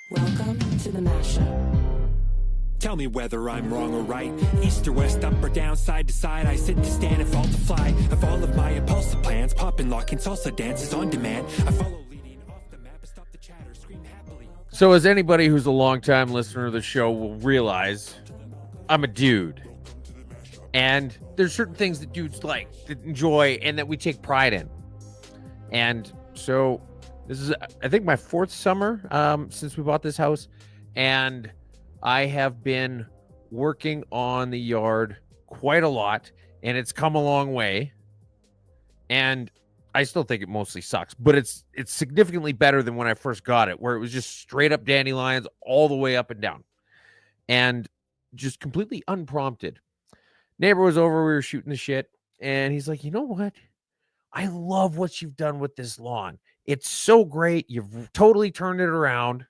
Welcome to the Mashup. Tell me whether I'm wrong or right. East or west, up or down, side to side. I sit to stand and fall to fly. Of all of my impulsive plans, pop and lock and salsa dances on demand. I follow leading off the map, I stop the chatter, scream happily. So as anybody who's a longtime listener of the show will realize, I'm a dude. And there's certain things that dudes like, that enjoy, and that we take pride in. And so this is, I think, my fourth summer since we bought this house. And I have been working on the yard quite a lot, and it's come a long way. And I still think it mostly sucks, but it's significantly better than when I first got it, where it was just straight up dandelions all the way up and down, and just completely unprompted. Neighbor was over, we were shooting the shit, and he's like, you know what? I love what you've done with this lawn. It's so great. You've totally turned it around.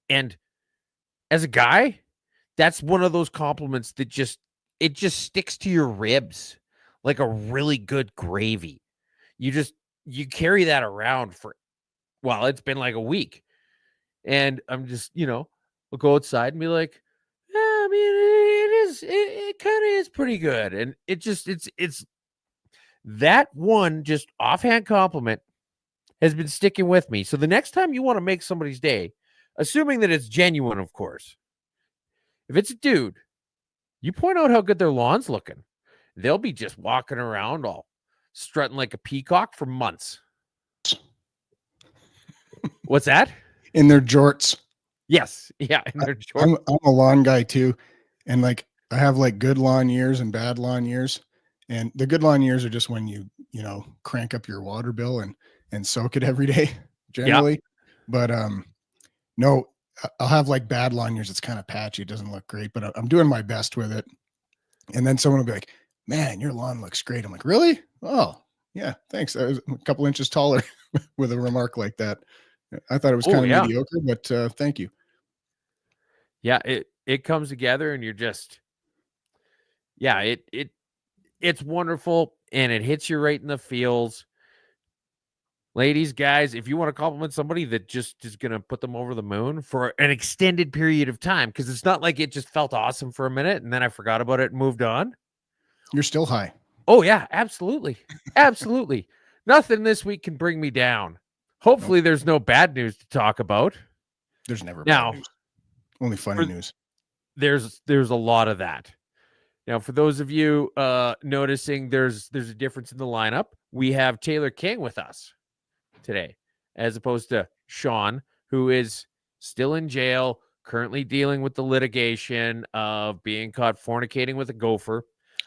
And as a guy, that's one of those compliments that just sticks to your ribs like a really good gravy. You carry that around for, well, it's been like a week. And I'm just, I'll go outside and be like, yeah, I mean, it kind of is pretty good. And it's that one just offhand compliment has been sticking with me. So the next time you want to make somebody's day, assuming that it's genuine, of course, if it's a dude, you point out how good their lawn's looking. They'll be just walking around all strutting like a peacock for months. What's that? In their jorts. Yes. Yeah. In their jorts. I'm a lawn guy too. And like, I have like good lawn years and bad lawn years. And the good lawn years are just when you crank up your water bill and soak it every day generally. But, no, I'll have like bad lawn years. It's kind of patchy. It doesn't look great, but I'm doing my best with it. And then someone will be like, man, your lawn looks great. I'm like, really? Oh yeah. Thanks. I was a couple inches taller with a remark like that. I thought it was kind of mediocre, but thank you. Yeah. It comes together and you're just, it's wonderful. And it hits you right in the feels. Ladies, guys, if you want to compliment somebody that just is going to put them over the moon for an extended period of time, because it's not like it just felt awesome for a minute and then I forgot about it and moved on. You're still high. Oh, yeah, absolutely. Absolutely. Nothing this week can bring me down. Hopefully there's no bad news to talk about. There's never bad news. Only funny news. There's a lot of that. Now, for those of you noticing there's a difference in the lineup, we have Taylor King with us today, as opposed to Sean, who is still in jail, currently dealing with the litigation of being caught fornicating with a gopher.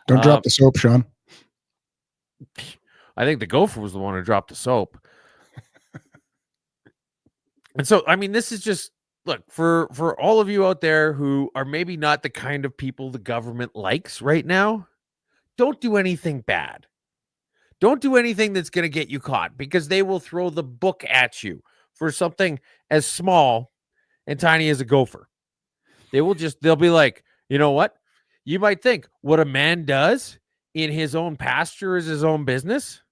Don't drop the soap, Sean. I think the gopher was the one who dropped the soap. And so, I mean, this is just, look, for all of you out there who are maybe not the kind of people the government likes right now, don't do anything bad. Don't do anything that's going to get you caught, because they will throw the book at you for something as small and tiny as a gopher. They'll be like, you know what? You might think what a man does in his own pasture is his own business.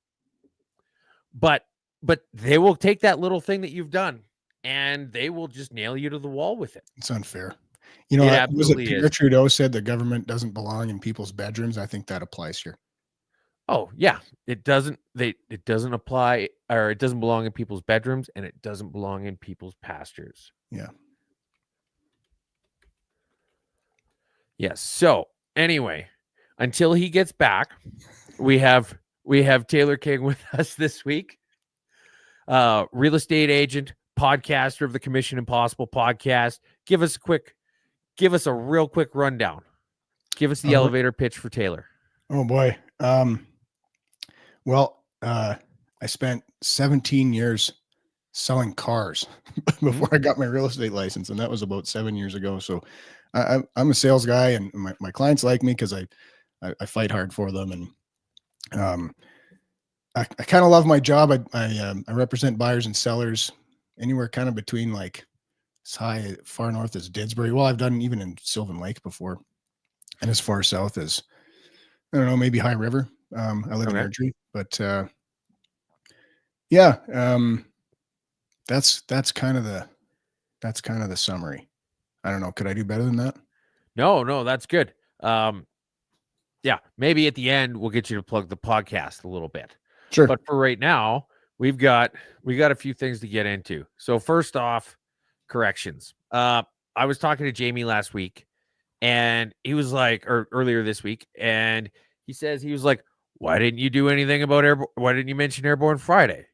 But they will take that little thing that you've done and they will just nail you to the wall with it. It's unfair. Was it Pierre Trudeau said the government doesn't belong in people's bedrooms? I think that applies here. Oh yeah, it doesn't apply, or it doesn't belong in people's bedrooms, and it doesn't belong in people's pastures. Yeah. Yes. So anyway, until he gets back, we have Taylor King with us this week. Real estate agent, podcaster of the Commission Impossible podcast. Give us a real quick rundown. Give us the elevator pitch for Taylor. Oh boy. Well, I spent 17 years selling cars before I got my real estate license, and that was about 7 years ago. So I'm a sales guy, and my clients like me because I fight hard for them, and I kind of love my job. I represent buyers and sellers anywhere kind of between like as far north as Didsbury. Well, I've done even in Sylvan Lake before, and as far south as, I don't know, maybe High River. I live in Airdrie, but that's kind of that's kind of the summary. I don't know. Could I do better than that? No, that's good. Yeah, maybe at the end we'll get you to plug the podcast a little bit. Sure. But for right now, we got a few things to get into. So first off, corrections. I was talking to Jamie last week, and he was like, or earlier this week, and he was like, why didn't you do anything about why didn't you mention Airborne Friday?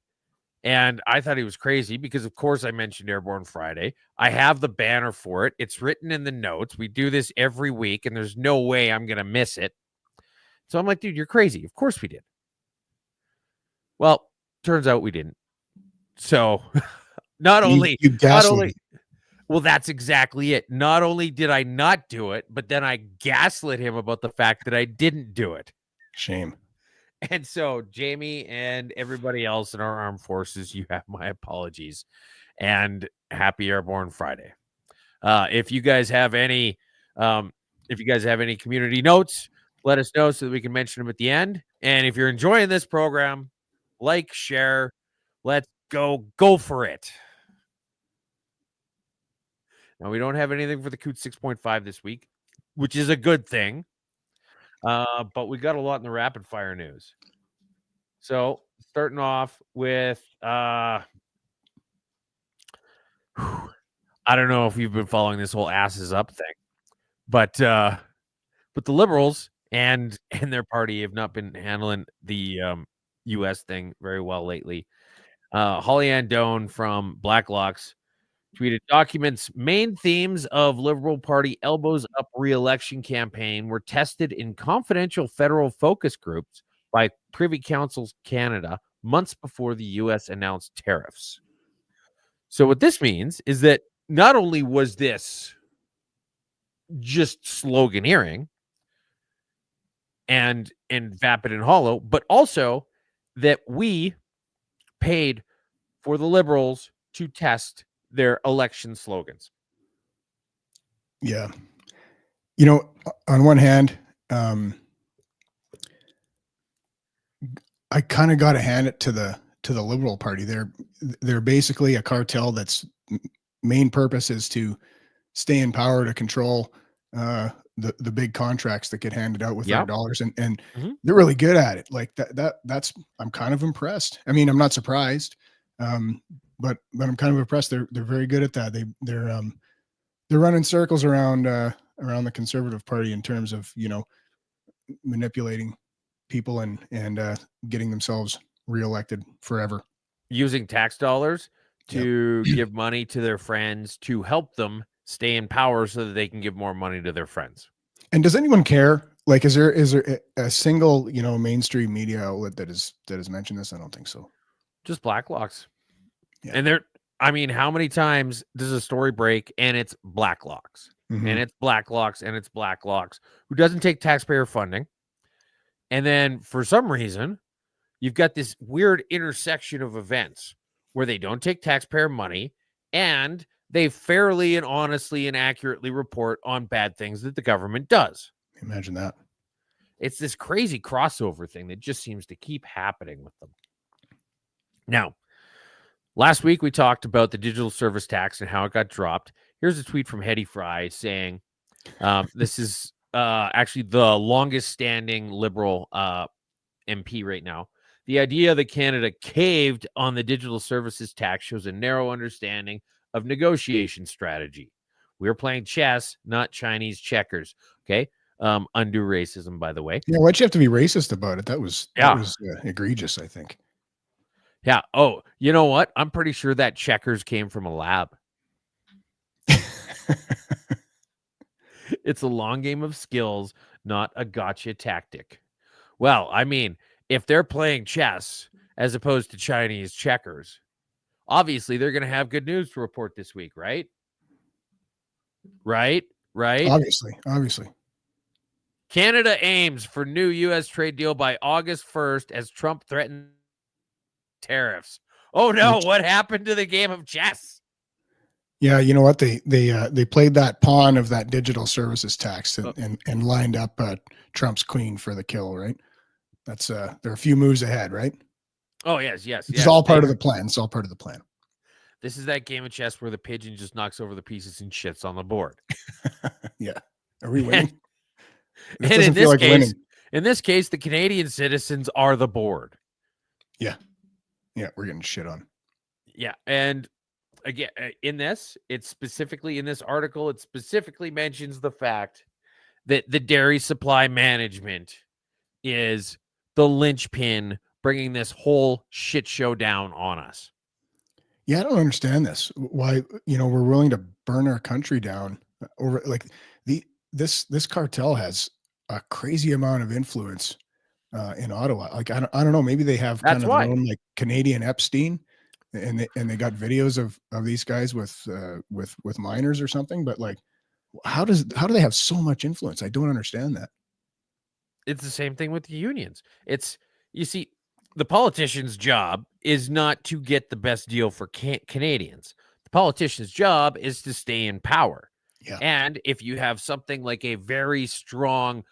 And I thought he was crazy because, of course, I mentioned Airborne Friday. I have the banner for it. It's written in the notes. We do this every week, and there's no way I'm going to miss it. So I'm like, dude, you're crazy. Of course we did. Well, turns out we didn't. So well, that's exactly it. Not only did I not do it, but then I gaslit him about the fact that I didn't do it. Shame. And so, Jamie and everybody else in our armed forces, you have my apologies, and happy Airborne Friday. If you guys have any community notes, let us know so that we can mention them at the end. And if you're enjoying this program, like, share, let's go for it. Now, we don't have anything for the Coot 6.5 this week, which is a good thing. But we got a lot in the rapid fire news. So starting off with, I don't know if you've been following this whole asses up thing, but the Liberals and their party have not been handling the U.S. thing very well lately. Holly Ann Doan from Blacklocks tweeted, documents main themes of Liberal Party elbows up re-election campaign were tested in confidential federal focus groups by Privy Council Canada months before the U.S. announced tariffs. So what this means is that not only was this just sloganeering and vapid and hollow, but also that we paid for the Liberals to test their election slogans. Yeah. You know, on one hand, I kind of got to hand it to the Liberal Party. They're basically a cartel that's main purpose is to stay in power, to control the big contracts that get handed out with our dollars, and they're really good at it. Like that's I'm kind of impressed. I mean, I'm not surprised, but I'm kind of impressed. They're very good at that. They're running circles around the Conservative Party in terms of, you know, manipulating people and getting themselves reelected forever, using tax dollars to give money to their friends to help them stay in power so that they can give more money to their friends. And does anyone care? Like, is there a single, you know, mainstream media outlet that has mentioned this? I don't think so. Just Blacklocks. Yeah. And I mean, how many times does a story break and it's Blacklocks and it's Blacklocks and it's Blacklocks who doesn't take taxpayer funding? And then for some reason, you've got this weird intersection of events where they don't take taxpayer money and they fairly and honestly and accurately report on bad things that the government does. Imagine that. It's this crazy crossover thing that just seems to keep happening with them. Now, last week we talked about the digital service tax and how it got dropped. Here's a tweet from Hetty Fry saying, this is actually the longest standing Liberal MP right now. The idea that Canada caved on the digital services tax shows a narrow understanding of negotiation strategy. We're playing chess, not Chinese checkers. Okay. Undo racism, by the way. Yeah. Why'd you have to be racist about it? That was egregious, I think. Yeah. Oh, you know what? I'm pretty sure that checkers came from a lab. It's a long game of skills, not a gotcha tactic. Well, I mean, if they're playing chess as opposed to Chinese checkers, obviously they're going to have good news to report this week, right? Right? Obviously. Canada aims for new U.S. trade deal by August 1st as Trump threatens tariffs. Oh no, what happened to the game of chess? Yeah, you know what? They played that pawn of that digital services tax and lined up Trump's queen for the kill, right? That's they're a few moves ahead, right? Oh yes. It's all part of the plan. It's all part of the plan. This is that game of chess where the pigeon just knocks over the pieces and shits on the board. Yeah. Are we winning? This And doesn't feel like winning. in this case, the Canadian citizens are the board. Yeah. Yeah. We're getting shit on. Yeah. And again, in this, it's specifically in this article, it specifically mentions the fact that the dairy supply management is the linchpin bringing this whole shit show down on us. Yeah, I don't understand this. Why, we're willing to burn our country down over like this cartel has a crazy amount of influence in Ottawa. Like I don't know, maybe they have That's kind of why. their own like Canadian Epstein, and they got videos of these guys with minors or something. But like, how do they have so much influence? I don't understand that. It's the same thing with the unions. You see, the politician's job is not to get the best deal for Canadians. The politician's job is to stay in power. Yeah. And if you have something like a very strong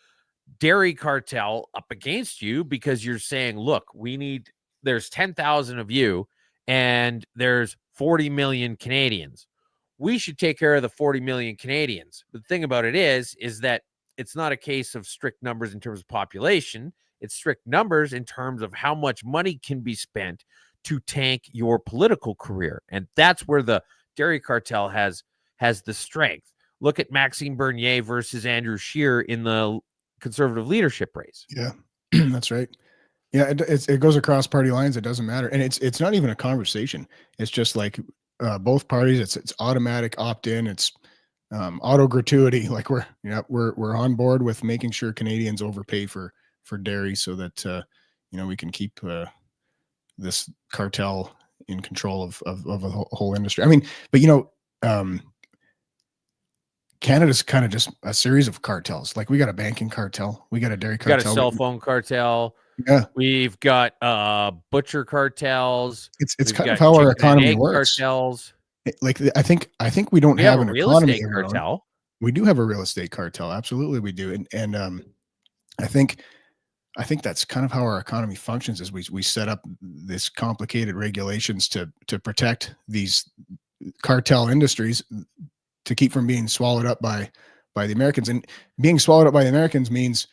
dairy cartel up against you because you're saying, look, there's 10,000 of you and there's 40 million Canadians. We should take care of the 40 million Canadians. But the thing about it is that it's not a case of strict numbers in terms of population. It's strict numbers in terms of how much money can be spent to tank your political career. And that's where the dairy cartel has the strength. Look at Maxime Bernier versus Andrew Scheer in the Conservative leadership race. Yeah, that's right. Yeah, it goes across party lines. It doesn't matter. And it's not even a conversation. It's just like both parties, it's automatic opt-in. It's auto gratuity. Like we're on board with making sure Canadians overpay for dairy so that we can keep this cartel in control of the whole industry. I mean, but Canada's kind of just a series of cartels. Like we got a banking cartel, we got a dairy cartel, we got a cell phone cartel. Yeah, we've got butcher cartels. It's kind of how our economy works. Cartels. I think we don't have an real economy estate cartel. We do have a real estate cartel. Absolutely, we do. And I think that's kind of how our economy functions. Is we set up this complicated regulations to protect these cartel industries to keep from being swallowed up by the Americans. And being swallowed up by the Americans means,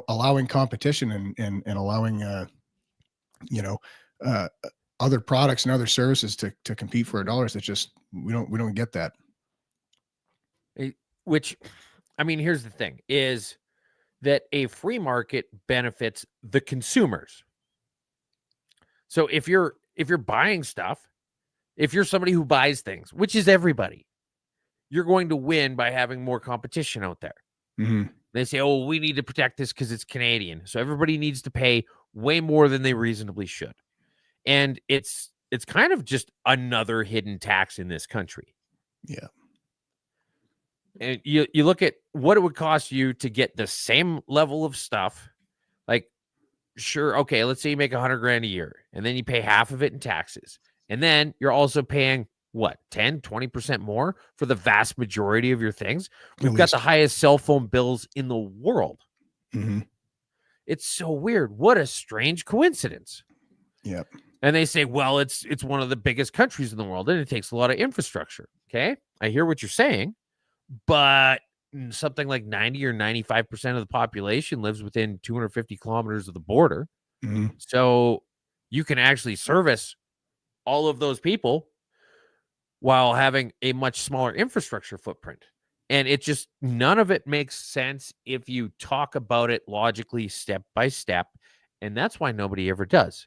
allowing competition and allowing, other products and other services to compete for our dollars. It's just, we don't get that. Which, I mean, here's the thing is that a free market benefits the consumers. So if you're buying stuff, if you're somebody who buys things, which is everybody, you're going to win by having more competition out there. Mm-hmm. They say, oh, we need to protect this because it's Canadian. So everybody needs to pay way more than they reasonably should. And it's kind of just another hidden tax in this country. Yeah. And you look at what it would cost you to get the same level of stuff. Like, sure, okay, let's say you make $100,000 a year and then you pay half of it in taxes. And then you're also paying what, 10, 20% more for the vast majority of your things. We've got the highest cell phone bills in the world. Mm-hmm. It's so weird. What a strange coincidence. Yep. And they say, well, it's one of the biggest countries in the world and it takes a lot of infrastructure. Okay. I hear what you're saying, but something like 90 or 95% of the population lives within 250 kilometers of the border. Mm-hmm. So you can actually service all of those people while having a much smaller infrastructure footprint. And it just, none of it makes sense if you talk about it logically, step by step. And that's why nobody ever does.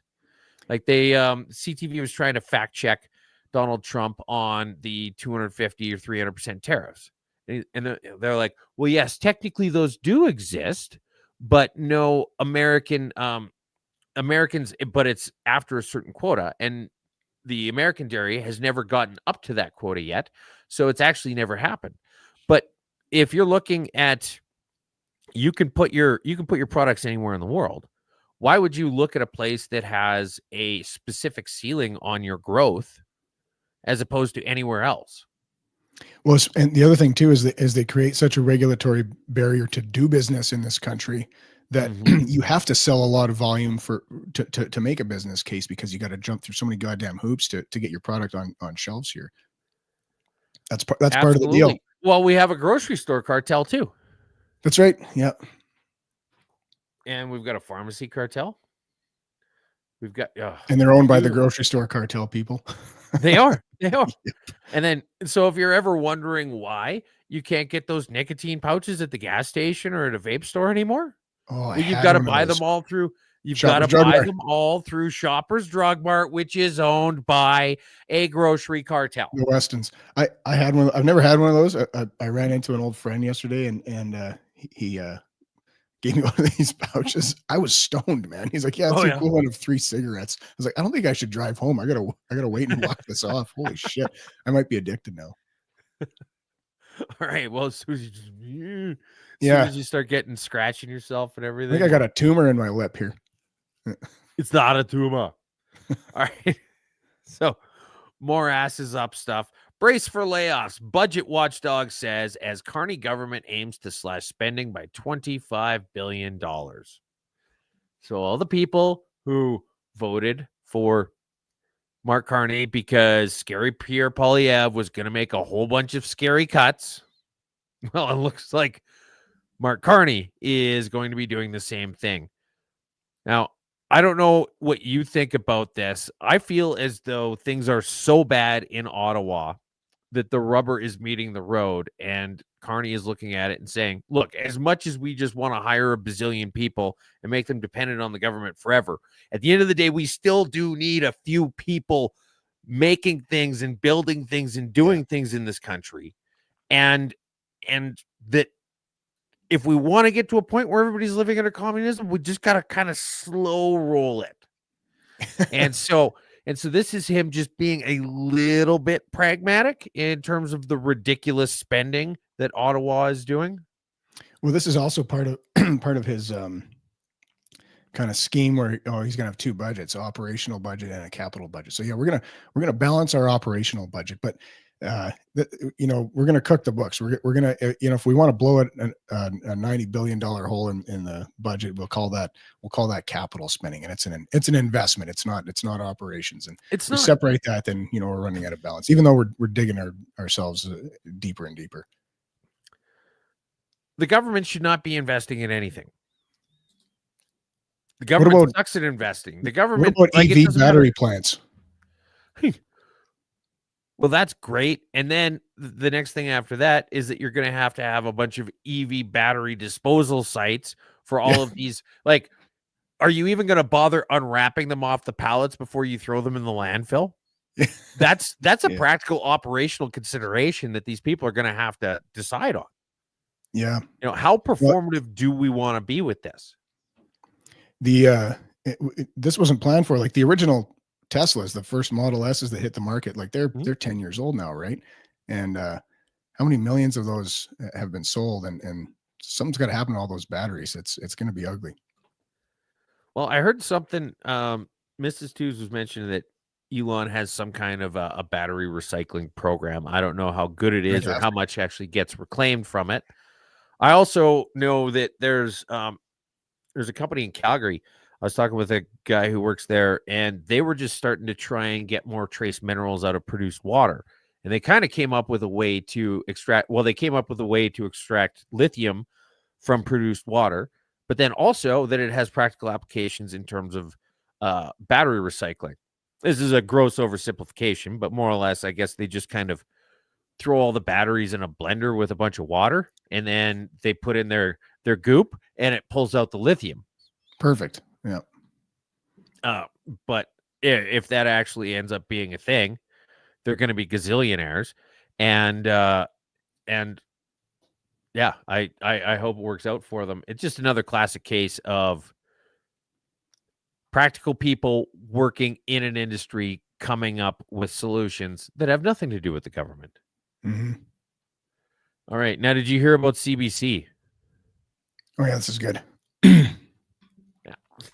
Like CTV was trying to fact check Donald Trump on the 250 or 300% tariffs. And they're like, well, yes, technically those do exist, but no Americans, but it's after a certain quota. And the American dairy has never gotten up to that quota yet. So it's actually never happened. But if you're looking at, you can put your products anywhere in the world. Why would you look at a place that has a specific ceiling on your growth as opposed to anywhere else? Well, and the other thing too is they create such a regulatory barrier to do business in this country that you have to sell a lot of volume to make a business case, because you got to jump through so many goddamn hoops to get your product on shelves here. That's part of the deal. Well, we have a grocery store cartel too. That's right. Yeah. And we've got a pharmacy cartel. We've got, and they're owned by the grocery store cartel people. They are. Yep. And then, so if you're ever wondering why you can't get those nicotine pouches at the gas station or at a vape store anymore, you've got to buy them all through. You've got to buy them all through Shoppers Drug Mart, which is owned by a grocery cartel. The Westons. I had one. I've never had one of those. I ran into an old friend yesterday, and he gave me one of these pouches. I was stoned, man. He's like, "Yeah, it's the equivalent of 3 cigarettes." I was like, "I don't think I should drive home. I gotta wait and walk this off." Holy shit, I might be addicted now. All right. Well, as soon as you start getting scratching yourself and everything, I think I got a tumor in my lip here. It's not a tumor. All right. So, more asses up stuff. Brace for layoffs. Budget watchdog says as Carney government aims to slash spending by $25 billion. So all the people who voted for Mark Carney because scary Pierre Poilievre was going to make a whole bunch of scary cuts. Well, it looks like Mark Carney is going to be doing the same thing. Now, I don't know what you think about this. I feel as though things are so bad in Ottawa that the rubber is meeting the road, and Carney is looking at it and saying, look, as much as we just want to hire a bazillion people and make them dependent on the government forever, at the end of the day, we still do need a few people making things and building things and doing things in this country. And that if we want to get to a point where everybody's living under communism, we just got to kind of slow roll it. And so this is him just being a little bit pragmatic in terms of the ridiculous spending that Ottawa is doing. Well, this is also part of his kind of scheme where he's gonna have 2 budgets, operational budget and a capital budget. So yeah, we're gonna balance our operational budget, but we're gonna cook the books. We're gonna if we want to blow it a $90 billion hole in the budget, we'll call that capital spending, and it's an investment. It's not operations, and if we separate that, then we're running out of balance. Even though we're digging ourselves deeper and deeper. The government should not be investing in anything. The government sucks at investing. The government. What about EV battery plants? Well, that's great. And then the next thing after that is that you're going to have a bunch of EV battery disposal sites for all of these. Like, are you even going to bother unwrapping them off the pallets before you throw them in the landfill? That's a practical operational consideration that these people are going to have to decide on. Yeah. How performative do we want to be with this? This wasn't planned for. Like the original Teslas, the first Model S's that hit the market, like they're 10 years old now, right? And how many millions of those have been sold? And something's got to happen to all those batteries. It's going to be ugly. Well, I heard something. Mrs. Tews was mentioning that Elon has some kind of a battery recycling program. I don't know how good it is or how much actually gets reclaimed from it. I also know that there's a company in Calgary. I was talking with a guy who works there, and they were just starting to try and get more trace minerals out of produced water. And they kind of came up with a way to extract lithium from produced water, but then also that it has practical applications in terms of battery recycling. This is a gross oversimplification, but more or less, I guess they just kind of throw all the batteries in a blender with a bunch of water, and then they put in their goop, and it pulls out the lithium. Perfect. Yeah. But if that actually ends up being a thing, they're going to be gazillionaires, and yeah, I hope it works out for them. It's just another classic case of practical people working in an industry coming up with solutions that have nothing to do with the government. Mm-hmm. All right. Now, did you hear about CBC? Oh, yeah, this is good.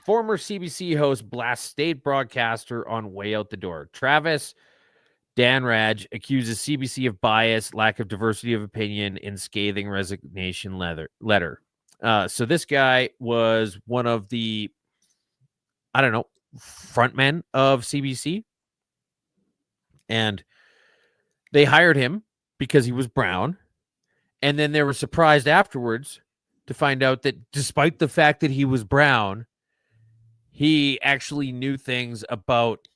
Former CBC host blasts state broadcaster on way out the door. Travis Danraj accuses CBC of bias, lack of diversity of opinion, and scathing resignation letter. So this guy was one of the, I don't know, frontmen of CBC. And they hired him because he was brown. And then they were surprised afterwards to find out that despite the fact that he was brown, he actually knew things about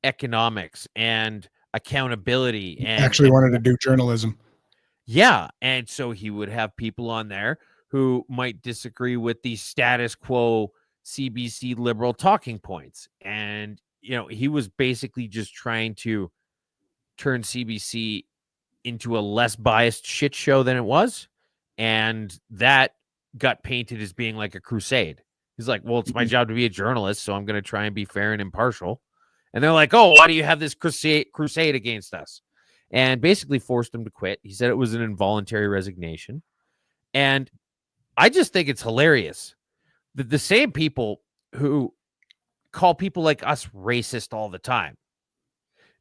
economics and accountability. And Actually wanted to do journalism. yeah. And so he would have people on there who might disagree with the status quo CBC liberal talking points. And, he was basically just trying to turn CBC into a less biased shit show than it was. And that got painted as being like a crusade. He's like, well, it's my job to be a journalist, so I'm going to try and be fair and impartial. And they're like, oh, why do you have this crusade against us? And basically forced him to quit. He said it was an involuntary resignation. And I just think it's hilarious that the same people who call people like us racist all the time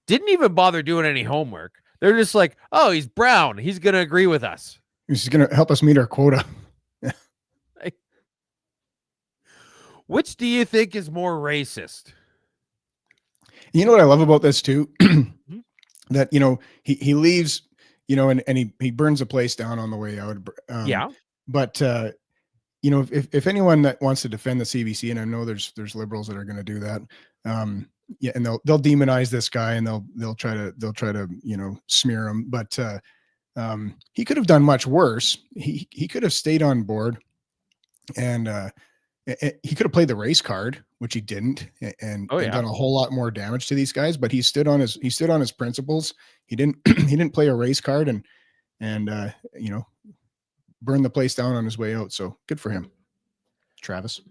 didn't even bother doing any homework. They're just like, oh, he's brown. He's going to agree with us. He's going to help us meet our quota. Which do you think is more racist? You know what I love about this too? That, he leaves, and he burns the place down on the way out. Yeah. But, if anyone that wants to defend the CBC, and I know there's liberals that are going to do that, yeah, and they'll demonize this guy and they'll try to smear him. But he could have done much worse. He could have stayed on board, and he could have played the race card, which he didn't, and done a whole lot more damage to these guys. But he stood on his principles. He didn't play a race card and burn the place down on his way out. So good for him, Travis.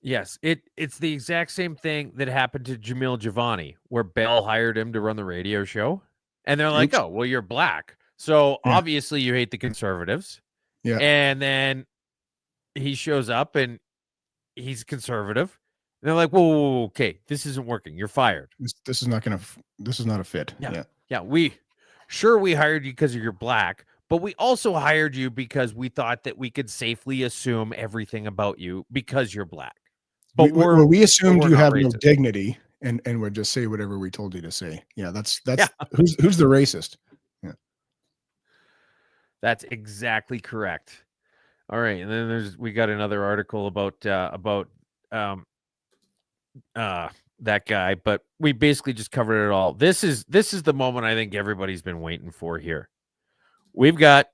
Yes, it's the exact same thing that happened to Jamil Giovanni, where Bell hired him to run the radio show, and they're like, "Oh, well, you're black, so obviously you hate the conservatives." Yeah, and then he shows up and he's conservative. And they're like, "Whoa, okay, this isn't working. You're fired. This is not a fit." Yeah. We hired you because you're black. But we also hired you because we thought that we could safely assume everything about you because you're black. But we assumed you have no dignity and would just say whatever we told you to say. Yeah, that's who's the racist. Yeah, that's exactly correct. All right, and then we got another article about that guy, but we basically just covered it all. This is the moment I think everybody's been waiting for here. We've got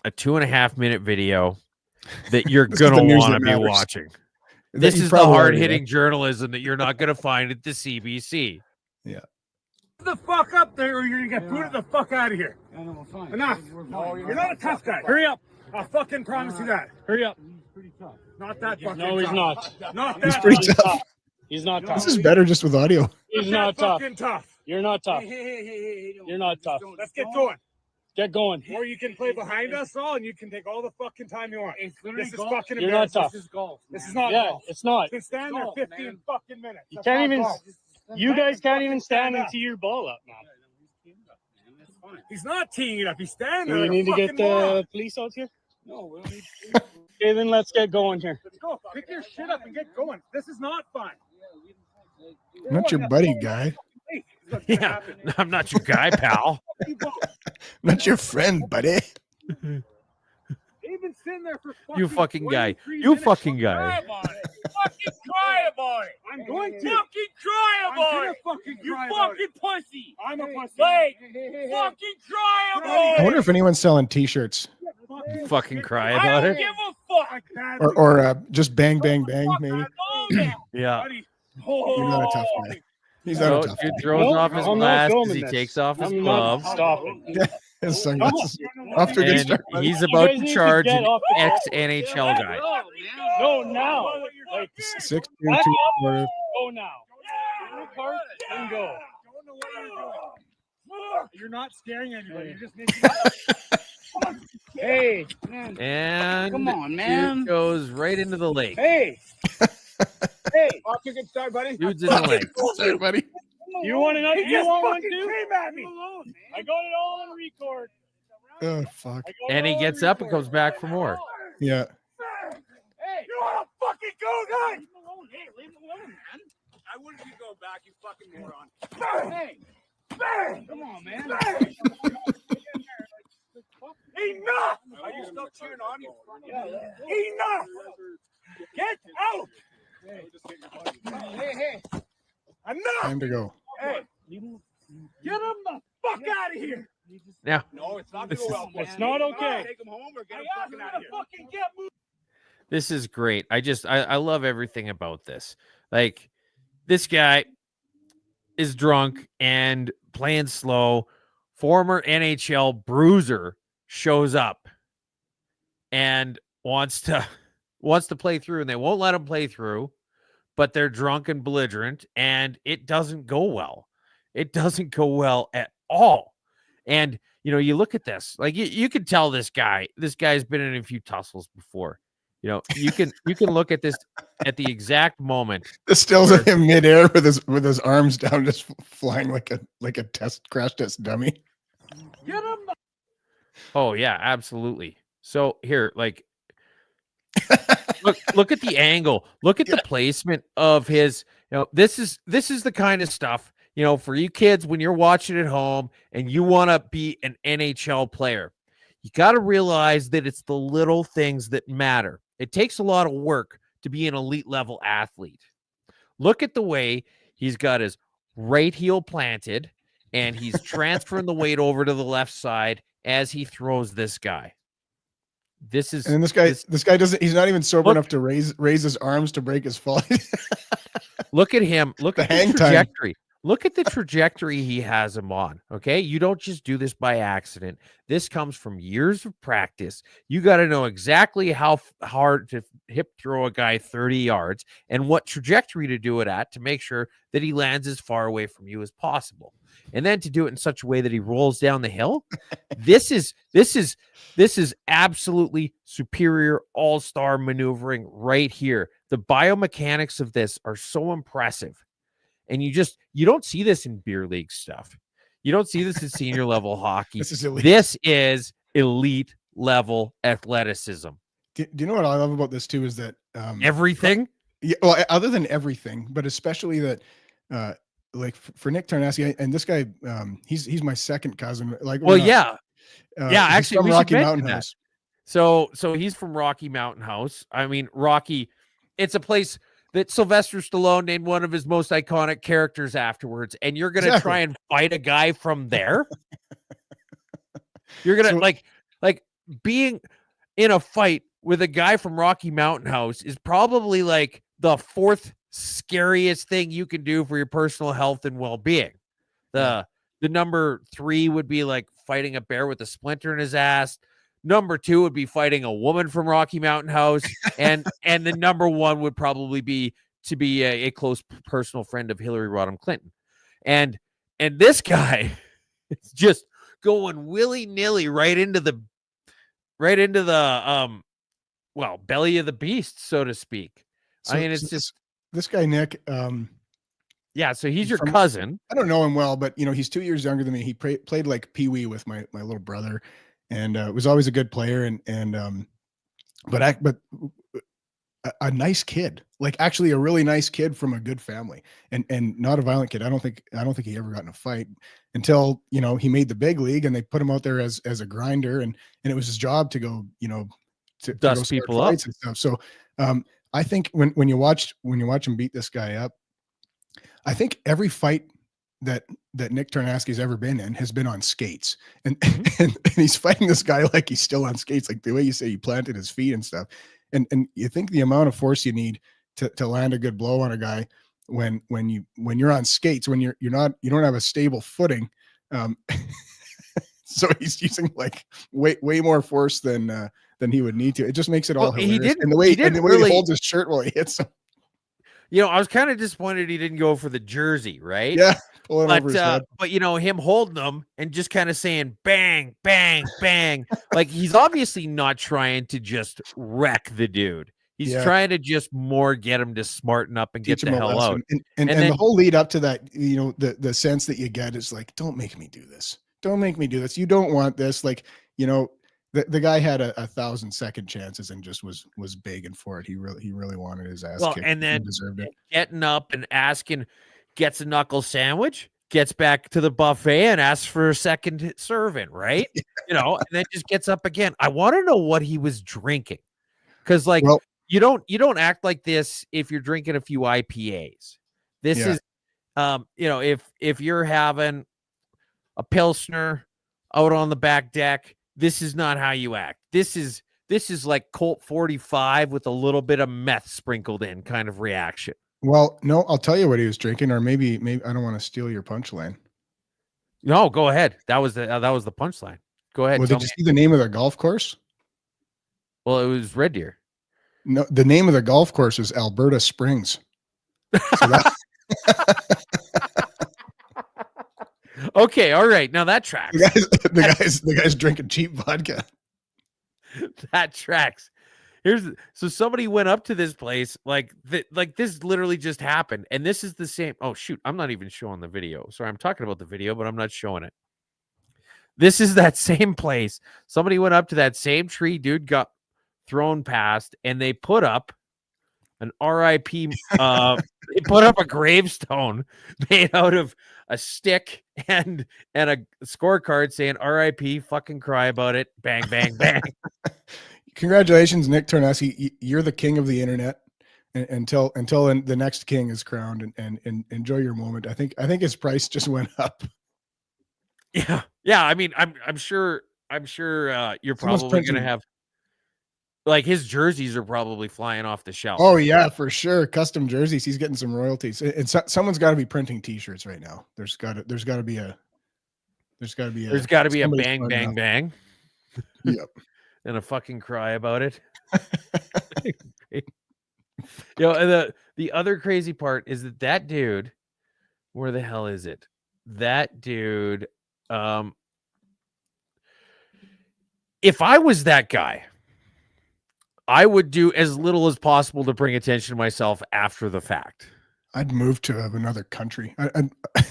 a 2.5 minute video that you're going to want to be watching. This is the hard-hitting journalism that you're not going to find at the CBC. Yeah. Get the fuck up there or you're going to get booted the fuck out of here. Enough. You're not a tough guy. Hurry up. I'll fucking promise you that. Hurry up. He's pretty tough. Not that fucking No, he's tough. not. He's pretty tough. He's not tough. This is better just with audio. He's not tough. Tough. You're not tough. Hey, You're not tough. Let's get going. Get going. Or you can play behind us all and you can take all the fucking time you want. This is fucking You're not tough. This is golf. This is not Yeah, golf. it's not. You can stand there 15 fucking minutes. You can't even. You guys can't even stand and tee your ball up, man. He's not teeing it up. He's standing there. Do we need to get the police out here? No, we don't need. Okay, then let's get going here. Let's go. Pick your shit up and get going. This is not fun. I'm not your buddy, guy. Yeah, I'm not your guy, pal. Not your friend, buddy. They've been sitting there for You fucking guy. 23 You minutes. fucking guy. Fucking cry about it. I'm going to. Fucking cry about it. You fucking pussy. I'm a pussy. Like, fucking cry about it. I wonder if anyone's selling T-shirts Fucking cry I about don't it. give a fuck. or just bang, bang, bang, maybe. Yeah. You're not a tough guy. He's not a tough He guy. throws off his I'm not glasses. filming He this. takes off his I'm not gloves. stopping. His sunglasses. Off to a good And start. he's You about guys to need to charge get an off the- ex-NHL guy. No, now. Like, 6 back 2 up. quarter. Go now. Get in the cart and go. You're not scaring anybody. You're just making Hey, man. And Come on, man. dude goes right into the lake. Hey. Hey. Off to a good start, buddy. Dude's in the lake. Sorry, buddy. You want to? He You just want one fucking too? came at me. I got it all on record. Oh fuck. I got And it he all gets on up and record. comes back for more. Yeah. you go back, you fucking moron. Bang! Bang! Come on, man. Bang! Enough! Are you still cheering on you? Enough! Get out! Hey. Enough! Time to go. Hey, get him the fuck out of here! Now, No, it's not gonna go well. It's not okay. Take him home or get him fucking out of here. Fucking get moved. this is great. I love everything about this. Like, this guy is drunk and playing slow. Former NHL bruiser shows up and wants to play through, and they won't let him play through, but they're drunk and belligerent, and it doesn't go well. It doesn't go well at all. And, you know, you look at this, like you can tell this guy's been in a few tussles before. You know, you can look at this at the exact moment. The stills of him midair with his arms down, just flying like a crash test dummy. Get him the Oh yeah, absolutely. So here, like, look at the angle. Look at the placement of his. You know, this is the kind of stuff, you know, for you kids when you're watching at home and you want to be an NHL player. You got to realize that it's the little things that matter. It takes a lot of work to be an elite level athlete. Look at the way he's got his right heel planted and he's transferring the weight over to the left side as he throws this guy. This is, and then this guy doesn't, he's not even sober enough to raise his arms to break his fall. Look at him. Look at the trajectory. Time. Look at the trajectory he has him on. Okay. You don't just do this by accident. This comes from years of practice. You got to know exactly how hard to hip throw a guy 30 yards and what trajectory to do it at to make sure that he lands as far away from you as possible. And then to do it in such a way that he rolls down the hill. This is absolutely superior all-star maneuvering right here. The biomechanics of this are so impressive. And you don't see this in beer league stuff. You don't see this in senior level hockey. This is elite level athleticism. Do you know what I love about this too? Is that everything? Yeah, well, other than everything, but especially that, like for Nick Tarnasky, and this guy, he's my second cousin. Like, well, yeah, actually, from we Rocky should Mountain that. House. So he's from Rocky Mountain House. I mean, Rocky, it's a place that Sylvester Stallone named one of his most iconic characters afterwards, and you're gonna try and fight a guy from there. You're gonna like being in a fight with a guy from Rocky Mountain House is probably like the fourth scariest thing you can do for your personal health and well-being. The number 3 would be like fighting a bear with a splinter in his ass. Number 2 would be fighting a woman from Rocky Mountain House, and the number 1 would probably be to be a close personal friend of Hillary Rodham Clinton. And this guy is just going willy-nilly right into the belly of the beast, so to speak. I mean, it's just this guy Nick. Yeah, so he's your cousin. I don't know him well, but you know, he's 2 years younger than me. He played like Pee-wee with my little brother, and was always a good player, but a nice kid, like actually a really nice kid from a good family, and not a violent kid. I don't think he ever got in a fight until, you know, he made the big league and they put him out there as a grinder, and it was his job to go, you know, to dust people up and stuff. So I think when you watch him beat this guy up, I think every fight that Nick Tarnasky's ever been in has been on skates, and he's fighting this guy like he's still on skates, like the way you say he planted his feet and stuff. And you think the amount of force you need to land a good blow on a guy when you're on skates, when you don't have a stable footing. So he's using like way more force than he would need to. It just makes it all hilarious. And the way he holds his shirt while he hits him. You know, I was kind of disappointed he didn't go for the jersey, right? Yeah, pulling over his head. But you know, him holding them and just kind of saying bang, bang, bang. Like, he's obviously not trying to just wreck the dude. He's trying to just more get him to smarten up and get the hell out. And then, the whole lead up to that, you know, the sense that you get is like, don't make me do this. Don't make me do this. You don't want this. Like, you know, the guy had 1,000 second chances and just was begging for it. He really wanted his ass kicked. And then he deserved it. Getting up and asking, gets a knuckle sandwich, gets back to the buffet and asks for a second serving, right? And then just gets up again. I want to know what he was drinking. Because like Well, you don't act like this if you're drinking a few IPAs. This Yeah. is if you're having a Pilsner out on the back deck, this is not how you act. This is like Colt 45 with a little bit of meth sprinkled in kind of reaction. well, no, I'll tell you what he was drinking, or maybe I don't want to steal your punchline. No, go ahead. That was the punchline. Go ahead. Well, tell did you me. see the name of the golf course? Well, it was Red Deer. No, the name of the golf course is Alberta Springs. So that, Okay, all right. Now that tracks. the guy's drinking cheap vodka. That tracks. So somebody went up to this place like this literally just happened, and this is the same. Oh shoot, I'm not even showing the video. Sorry, I'm talking about the video, but I'm not showing it. This is that same place. Somebody went up to that same tree, dude got thrown past, and they put up an RIP. They put up a gravestone made out of a stick and a scorecard saying RIP, fucking cry about it, bang, bang, bang. Congratulations, Nick Tornessi. You're the king of the internet until the next king is crowned, and enjoy your moment. I think his price just went up. Yeah. I mean, I'm sure you're probably gonna have like his jerseys are probably flying off the shelf. Oh yeah, for sure. Custom jerseys. He's getting some royalties. And someone's got to be printing T-shirts right now. There's got to be a bang, bang, bang. Yep. And a fucking cry about it. And the other crazy part is that dude, where the hell is it? That dude, if I was that guy, I would do as little as possible to bring attention to myself after the fact. I'd move to another country.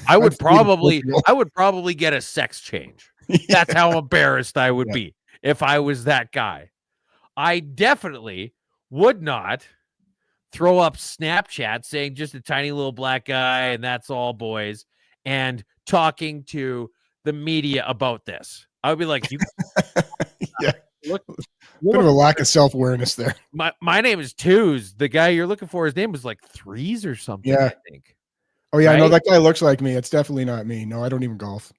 I would probably get a sex change. Yeah. That's how embarrassed I would be if I was that guy. I definitely would not throw up Snapchat saying just a tiny little black guy and that's all, boys, and talking to the media about this. I would be like, you Bit of a lack of self-awareness there. My name is Twos. The guy you're looking for, his name was like Threes or something, Yeah. I think. Oh yeah, Right? no, that guy looks like me. It's definitely not me. No, I don't even golf.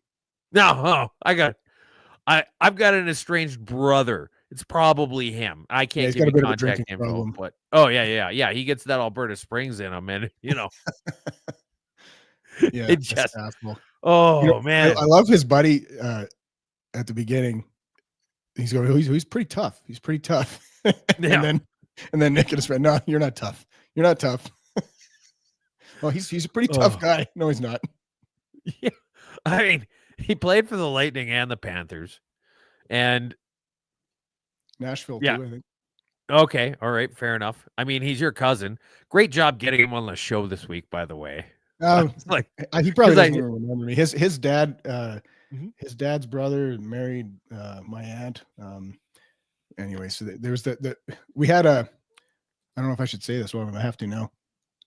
No, I've got an estranged brother. It's probably him. I can't he's give got a you bit of a contact drinking info, problem. but yeah. He gets that Alberta Springs in him, and Yeah, it that's just asshole. man. I love his buddy at the beginning. He's going, he's pretty tough. He's pretty tough. Yeah. and then Nick and his friend, no, you're not tough. You're not tough. Well, he's a pretty tough guy. No, he's not. Yeah. I mean, he played for the Lightning and the Panthers. And Nashville Yeah. too, I think. okay, all right, fair enough. I mean, he's your cousin. Great job getting him on the show this week, by the way. Like He probably 'cause I- doesn't even remember me. His dad, Mhm. his dad's brother married my aunt. Anyway, so there was we had I don't know if I should say this one, I have to now.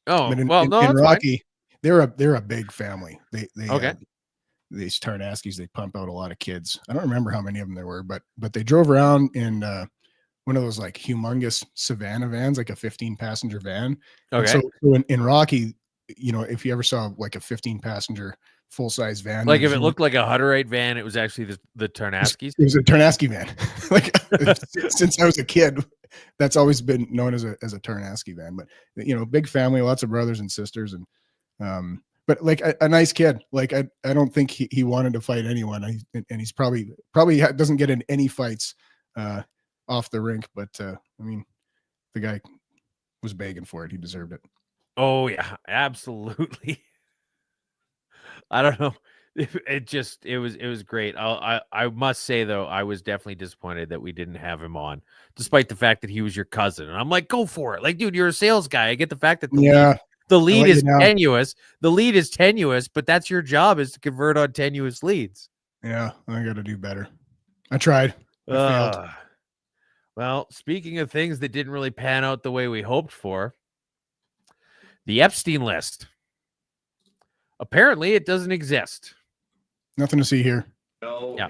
Oh, But in that's fine. Rocky, they're a big family. They Okay. These Tarnaskis, they pump out a lot of kids. I don't remember how many of them there were, but they drove around in one of those like humongous Savannah vans, like a 15-passenger van. And Okay. so in Rocky, if you ever saw like a 15-passenger full-size van, Like if it looked like a Hutterite van, it was actually the Tarnaskis. it was a Tarnaski van. Like since I was a kid, that's always been known as a Tarnaski van. But big family, lots of brothers and sisters, and but like a nice kid. Like I don't think he wanted to fight anyone. And he's probably doesn't get in any fights off the rink. But I mean, the guy was begging for it. He deserved it. Oh yeah, absolutely. I don't know. It was great. I must say though, I was definitely disappointed that we didn't have him on, despite the fact that he was your cousin. And I'm like, go for it. Like, dude, you're a sales guy. I get the fact that the lead is tenuous. The lead is tenuous, but that's your job, is to convert on tenuous leads. Yeah, I got to do better. I tried. I failed. Well, speaking of things that didn't really pan out the way we hoped for, the Epstein list. Apparently, it doesn't exist. Nothing to see here. No Yeah.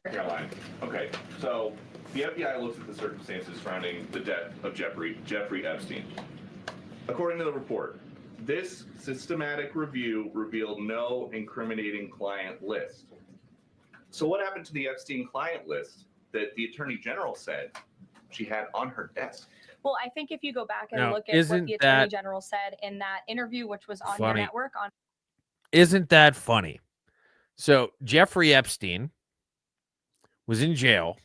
Caroline. Okay, so the FBI looks at the circumstances surrounding the death of Jeffrey Epstein. According to the report, this systematic review revealed no incriminating client list. So what happened to the Epstein client list that the Attorney General said she had on her desk? Well, I think if you go back and Now, look at isn't what the Attorney that General said in that interview, which was on funny? your network, on Isn't that funny? So Jeffrey Epstein was in jail.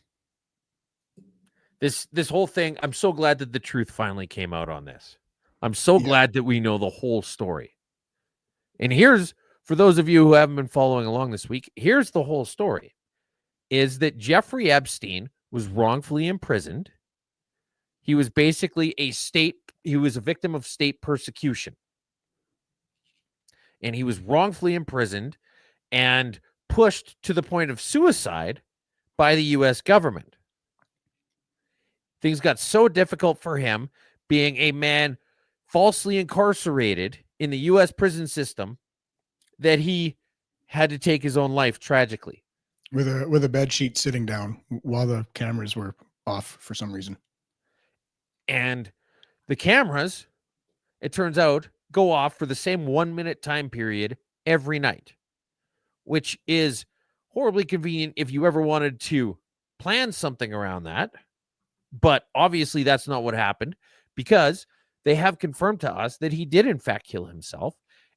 This whole thing, I'm so glad that the truth finally came out on this. I'm so glad that we know the whole story. And here's, for those of you who haven't been following along this week, here's the whole story. Is that Jeffrey Epstein was wrongfully imprisoned. He was basically he was a victim of state persecution. And he was wrongfully imprisoned and pushed to the point of suicide by the U.S. government. Things got so difficult for him, being a man falsely incarcerated in the U.S. prison system, that he had to take his own life tragically. With a bed sheet sitting down while the cameras were off for some reason. And the cameras, it turns out, go off for the same 1 minute time period every night, which is horribly convenient if you ever wanted to plan something around that. But obviously that's not what happened, because they have confirmed to us that he did in fact kill himself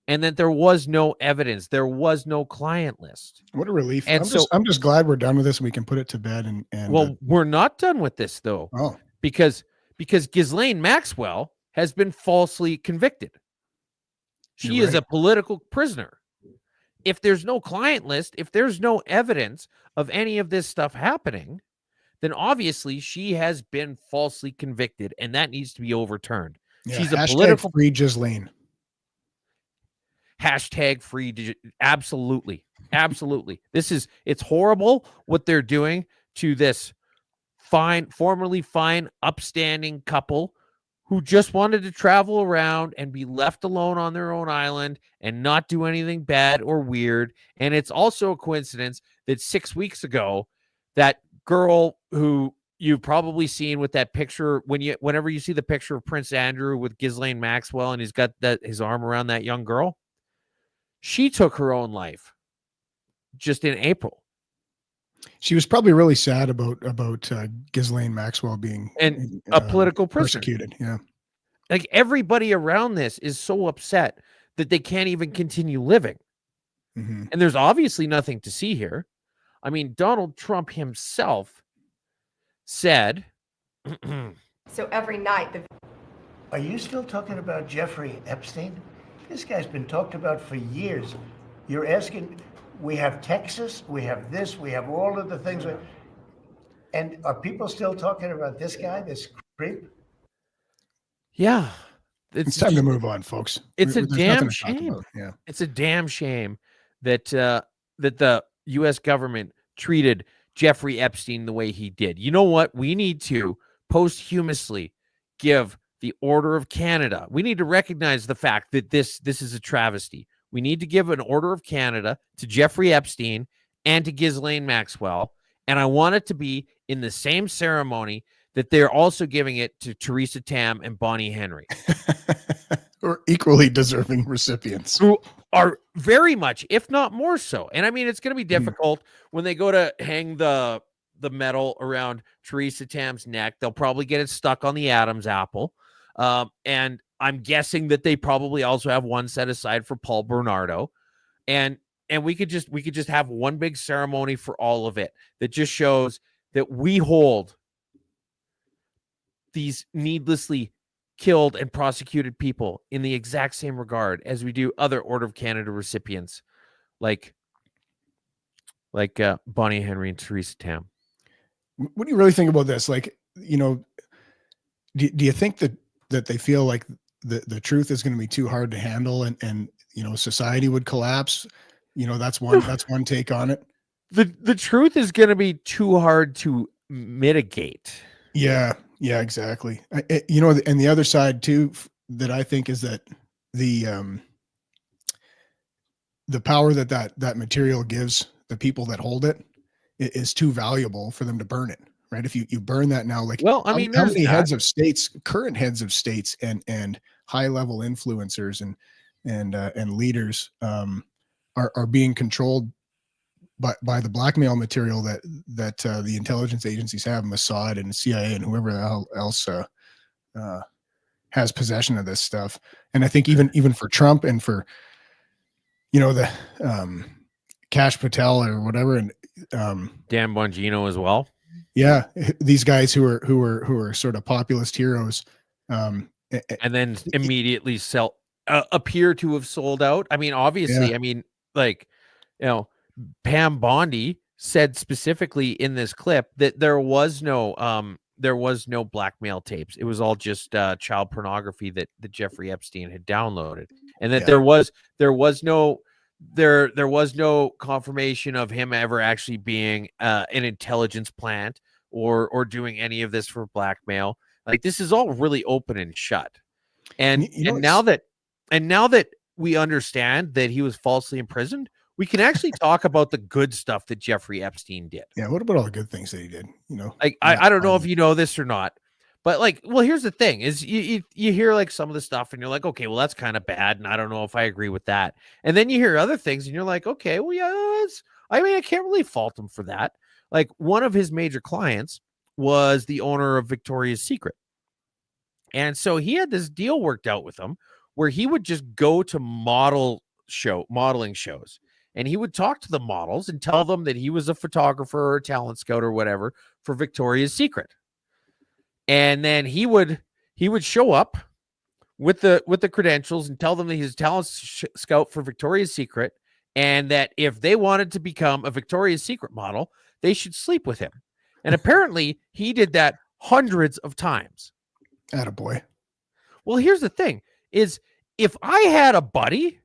and that there was no evidence. There was no client list. What a relief. And I'm just glad we're done with this. We can put it to bed and well, we're not done with this though. Oh. Because Ghislaine Maxwell has been falsely convicted. She is a political prisoner. If there's no client list, if there's no evidence of any of this stuff happening, then obviously she has been falsely convicted, and that needs to be overturned. Yeah, she's a hashtag political free Ghislaine. Hashtag free. Absolutely. Absolutely. It's horrible what they're doing to this formerly fine, upstanding couple who just wanted to travel around and be left alone on their own island and not do anything bad or weird. And it's also a coincidence that 6 weeks ago, that girl who you've probably seen with that picture, whenever you see the picture of Prince Andrew with Ghislaine Maxwell and he's got his arm around that young girl, she took her own life just in April. She was probably really sad about Ghislaine Maxwell being a political prisoner. Persecuted. Yeah. Like everybody around this is so upset that they can't even continue living. Mm-hmm. And there's obviously nothing to see here. I mean, Donald Trump himself said. So every night, Are you still talking about Jeffrey Epstein? This guy's been talked about for years. You're asking, we have Texas, we have this, we have all of the things. And are people still talking about this guy, this creep? Yeah. It's time to move on, folks. It's a There's damn nothing to talk shame. about. Yeah. It's a damn shame that that the U.S. government treated Jeffrey Epstein the way he did. You know what? We need to posthumously give the Order of Canada. We need to recognize the fact that this is a travesty. We need to give an Order of Canada to Jeffrey Epstein and to Ghislaine Maxwell. And I want it to be in the same ceremony that they're also giving it to Theresa Tam and Bonnie Henry. Or equally deserving recipients. Who are very much, if not more so. And I mean, it's going to be difficult when they go to hang the medal around Theresa Tam's neck. They'll probably get it stuck on the Adam's apple. And I'm guessing that they probably also have one set aside for Paul Bernardo. And we could just have one big ceremony for all of it that just shows that we hold these needlessly killed and prosecuted people in the exact same regard as we do other Order of Canada recipients like Bonnie Henry and Theresa Tam. What do you really think about this? Like, you know, do you think that they feel like the truth is going to be too hard to handle and you know, society would collapse? You know, that's one take on it. The truth is going to be too hard to mitigate. Yeah, exactly. You know, and the other side too that I think is that the the power that material gives the people that hold it is too valuable for them to burn it. Right. If you burn that now, like, well, I mean, how many heads of states, current heads of states and high level influencers and leaders are being controlled by the blackmail material that the intelligence agencies have, Mossad and CIA and whoever the hell else has possession of this stuff. And I think even for Trump and for, the Kash Patel or whatever, and Dan Bongino as well. Yeah, these guys who are sort of populist heroes, and then immediately appear to have sold out. I mean, obviously, Yeah. I mean, like, Pam Bondi said specifically in this clip that there was no blackmail tapes. It was all just child pornography that Jeffrey Epstein had downloaded, and that there was no confirmation of him ever actually being an intelligence plant or doing any of this for blackmail. Like, this is all really open and shut. And now that we understand that he was falsely imprisoned, we can actually talk about the good stuff that Jeffrey Epstein did. Yeah. What about all the good things that he did? Like, I don't know if you know this or not, but like, well, here's the thing is you hear like some of the stuff and you're like, okay, well, that's kind of bad. And I don't know if I agree with that. And then you hear other things and you're like, okay, well, yeah, I can't really fault him for that. Like, one of his major clients was the owner of Victoria's Secret. And so he had this deal worked out with him where he would just go to modeling shows. And he would talk to the models and tell them that he was a photographer or a talent scout or whatever for Victoria's Secret. And then he would show up with the credentials and tell them that he's a talent scout for Victoria's Secret, and that if they wanted to become a Victoria's Secret model, they should sleep with him. And apparently he did that hundreds of times. Attaboy. Well, here's the thing is, if I had a buddy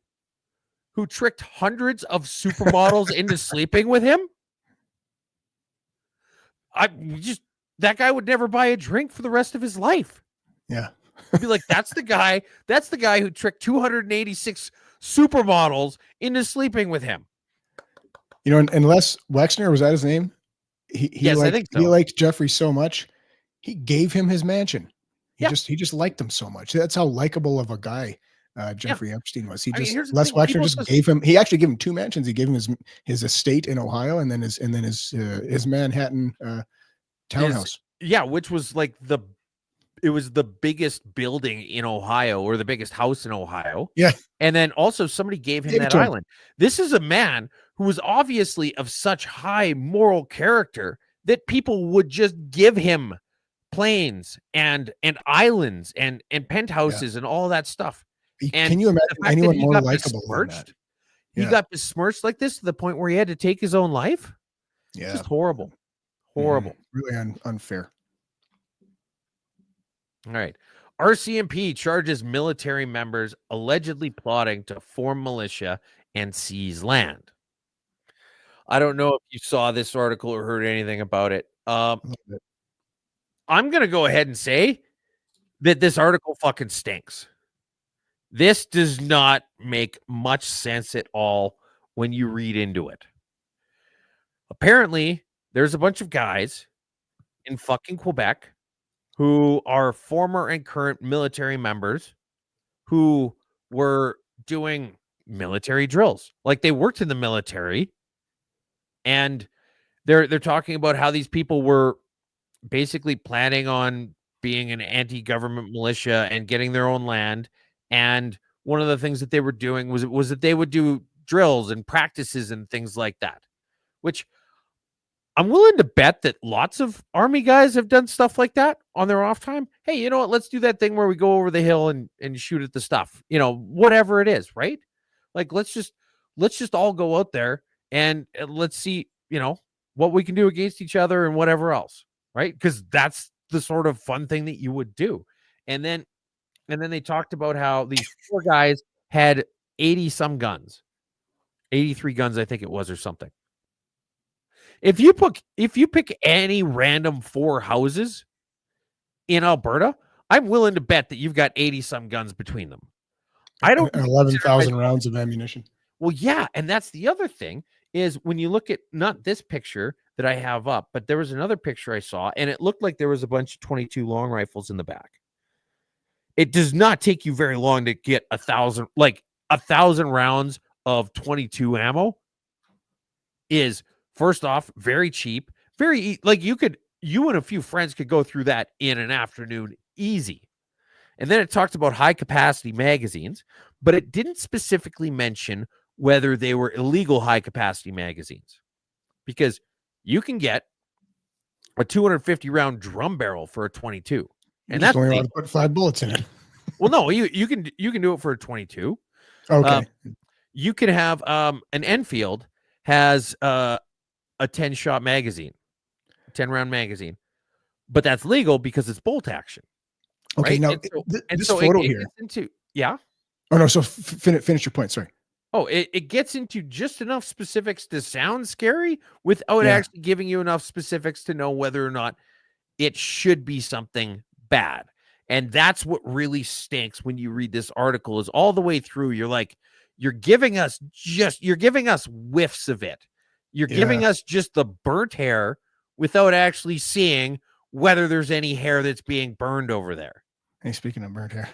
who tricked hundreds of supermodels into sleeping with him, that guy would never buy a drink for the rest of his life. Yeah. I'd be like, that's the guy who tricked 286 supermodels into sleeping with him. And Les Wexner, was that his name? Yes, I think so. He liked Jeffrey so much, he gave him his mansion. He just liked him so much. That's how likable of a guy Jeffrey Epstein was. Les Wexner just gave him. He actually gave him 2 mansions. He gave him his estate in Ohio, and then his Manhattan townhouse. Which was like it was the biggest building in Ohio, or the biggest house in Ohio. Yeah. And then also somebody gave him that island. This is a man who was obviously of such high moral character that people would just give him planes and islands and penthouses and all that stuff. And can you imagine anyone more likable than that? He got besmirched like this to the point where he had to take his own life. Yeah. It's just horrible. Horrible. Really unfair. All right. RCMP charges military members allegedly plotting to form militia and seize land. I don't know if you saw this article or heard anything about it. I'm going to go ahead and say that this article fucking stinks. This does not make much sense at all when you read into it. Apparently, there's a bunch of guys in fucking Quebec who are former and current military members who were doing military drills. Like, they worked in the military, and they're talking about how these people were basically planning on being an anti-government militia and getting their own land. And one of the things that they were doing was that they would do drills and practices and things like that, which I'm willing to bet that lots of Army guys have done stuff like that on their off time. Hey, you know what? Let's do that thing where we go over the hill and shoot at the stuff, whatever it is, right? Like, let's just all go out there and let's see, what we can do against each other and whatever else, right? Because that's the sort of fun thing that you would do. And then they talked about how these 4 guys had 80 some guns, 83 guns, I think it was, or something. If you pick any random 4 houses in Alberta, I'm willing to bet that you've got 80 some guns between them. I don't 11,000 rounds of ammunition. Well, yeah, and that's the other thing is when you look at not this picture that I have up, but there was another picture I saw, and it looked like there was a bunch of 22 long rifles in the back. It does not take you very long to get 1,000 rounds of 22 ammo. Is first off very cheap, like you and a few friends could go through that in an afternoon easy. And then it talked about high capacity magazines, but it didn't specifically mention whether they were illegal high capacity magazines, because you can get a 250 round drum barrel for a 22, and that's only allowed to put 5 bullets in it. Well, no, you can do it for a 22. Okay. You can have an Enfield has a 10 shot magazine, 10 round magazine, but that's legal because it's bolt action. Okay, right? now this photo here. Yeah. Oh no, so finish your point. Sorry. Oh, it gets into just enough specifics to sound scary without actually giving you enough specifics to know whether or not it should be something bad. And that's what really stinks when you read this article is all the way through. You're like, you're giving us whiffs of it. You're giving us just the burnt hair without actually seeing whether there's any hair that's being burned over there. Hey, speaking of burnt hair.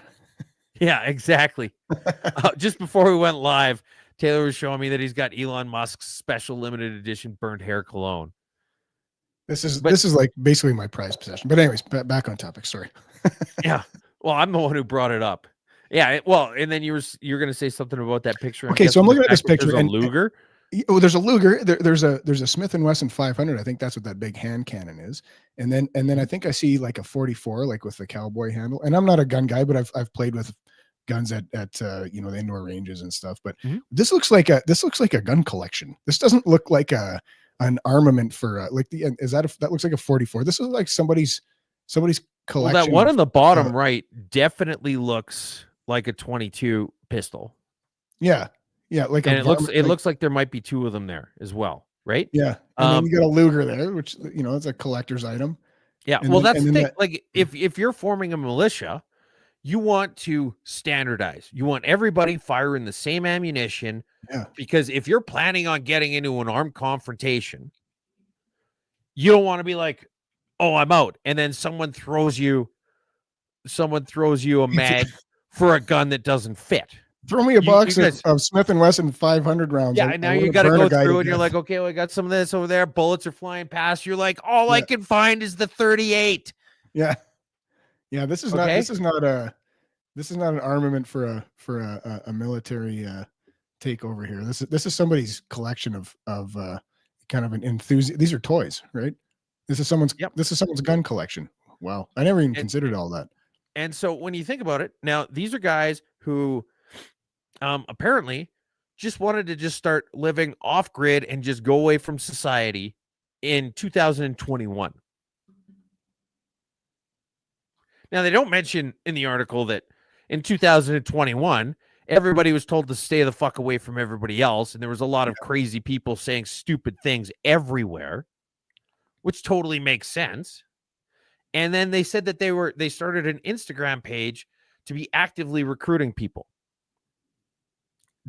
Yeah, exactly. Just before we went live, Taylor was showing me that he's got Elon Musk's special limited edition burnt hair cologne. This is like basically my prized possession. But anyways, back on topic. Sorry. Yeah. Well, I'm the one who brought it up. Yeah. Well, and then you're going to say something about that picture. Okay, so I'm looking at this picture. There's a Luger. There's a Luger. There's a Smith & Wesson 500. I think that's what that big hand cannon is. And then I think I see like a 44, like with the cowboy handle. And I'm not a gun guy, but I've played with guns at the indoor ranges and stuff. But this looks like a gun collection. This doesn't look like an armament for that looks like a 44. This is like somebody's collection. Well, that one on the bottom right definitely looks like a 22 pistol. Yeah. Yeah, and it looks like there might be 2 of them there as well, right? Yeah, and then you got a Luger there, which it's a collector's item. Yeah, and that's the thing. Like if you're forming a militia, you want to standardize. You want everybody firing the same ammunition. Yeah. Because if you're planning on getting into an armed confrontation, you don't want to be like, "Oh, I'm out," and then someone throws you a mag for a gun that doesn't fit. Throw me a box of Smith & Wesson 500 rounds. Yeah, and now you got to go through and you're like, okay, well, I got some of this over there. Bullets are flying past. You're like, all I can find is the 38. Yeah. Yeah, this is not an armament for a military takeover here. This is somebody's collection of kind of an enthusiast. These are toys, right? This is someone's gun collection. Wow. I never even considered all that. And so when you think about it, now these are guys who apparently just wanted to just start living off grid and just go away from society in 2021. Now, they don't mention in the article that in 2021, everybody was told to stay the fuck away from everybody else. And there was a lot of crazy people saying stupid things everywhere, which totally makes sense. And then they said that they started an Instagram page to be actively recruiting people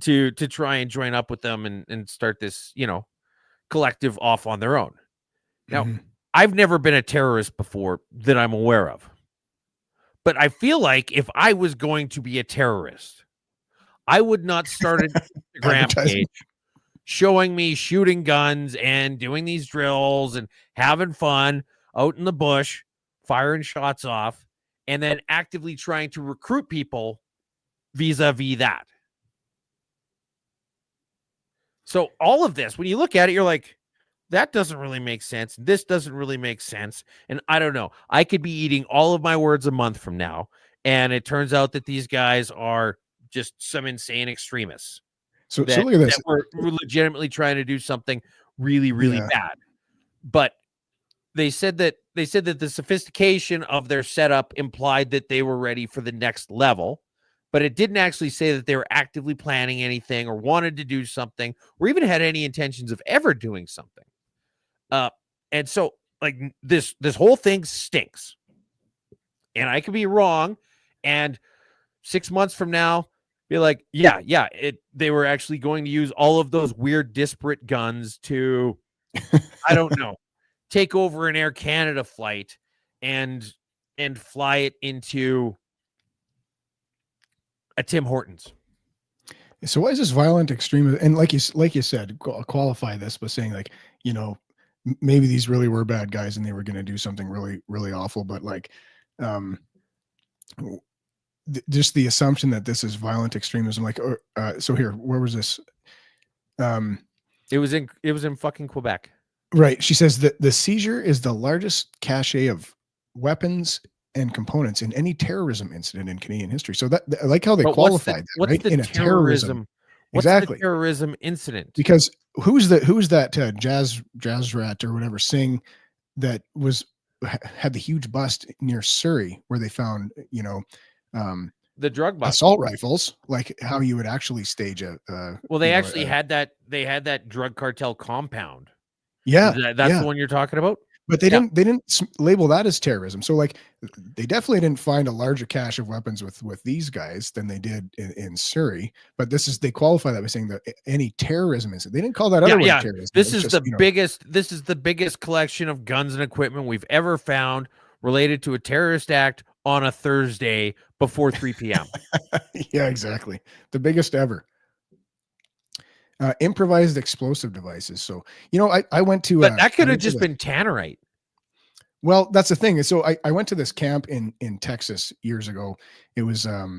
to try and join up with them and start this, collective off on their own. Now, I've never been a terrorist before that I'm aware of. But I feel like if I was going to be a terrorist, I would not start an Instagram page showing me shooting guns and doing these drills and having fun out in the bush, firing shots off, and then actively trying to recruit people vis-a-vis that. So all of this, when you look at it, you're like, that doesn't really make sense. This doesn't really make sense. And I don't know. I could be eating all of my words a month from now. And it turns out that these guys are just some insane extremists. So look at this. We're legitimately trying to do something really, really bad. But they said that the sophistication of their setup implied that they were ready for the next level. But it didn't actually say that they were actively planning anything or wanted to do something or even had any intentions of ever doing something. And so like this whole thing stinks. And I could be wrong. And 6 months from now, Be like, yeah, they were actually going to use all of those weird disparate guns to, I don't know, take over an Air Canada flight and fly it into a Tim Hortons. So why is this violent extremism? And like you said, qualify this by saying like, maybe these really were bad guys and they were going to do something really, really awful. But like, just the assumption that this is violent extremism. Like, so here, where was this? It was in fucking Quebec. Right. She says that the seizure is the largest cache of weapons and components in any terrorism incident in Canadian history. So that, I like how they qualified that, right? In a terrorism. What's Exactly. the terrorism incident? Because who's that jazz rat or whatever Singh that had the huge bust near Surrey where they found, the drug bust. Assault rifles, like how you would actually stage a well, they actually had that drug cartel compound. Yeah. That's the one you're talking about. But they didn't label that as terrorism. So like they definitely didn't find a larger cache of weapons with these guys than they did in Surrey. But they qualify that by saying that any terrorism incident. They didn't call that other one terrorism. This is the biggest collection of guns and equipment we've ever found related to a terrorist act on a Thursday before 3 p.m. Yeah, exactly. The biggest ever. Improvised explosive devices. So, I went to, but that could have just been tannerite. Well, that's the thing. So I went to this camp in Texas years ago. It was a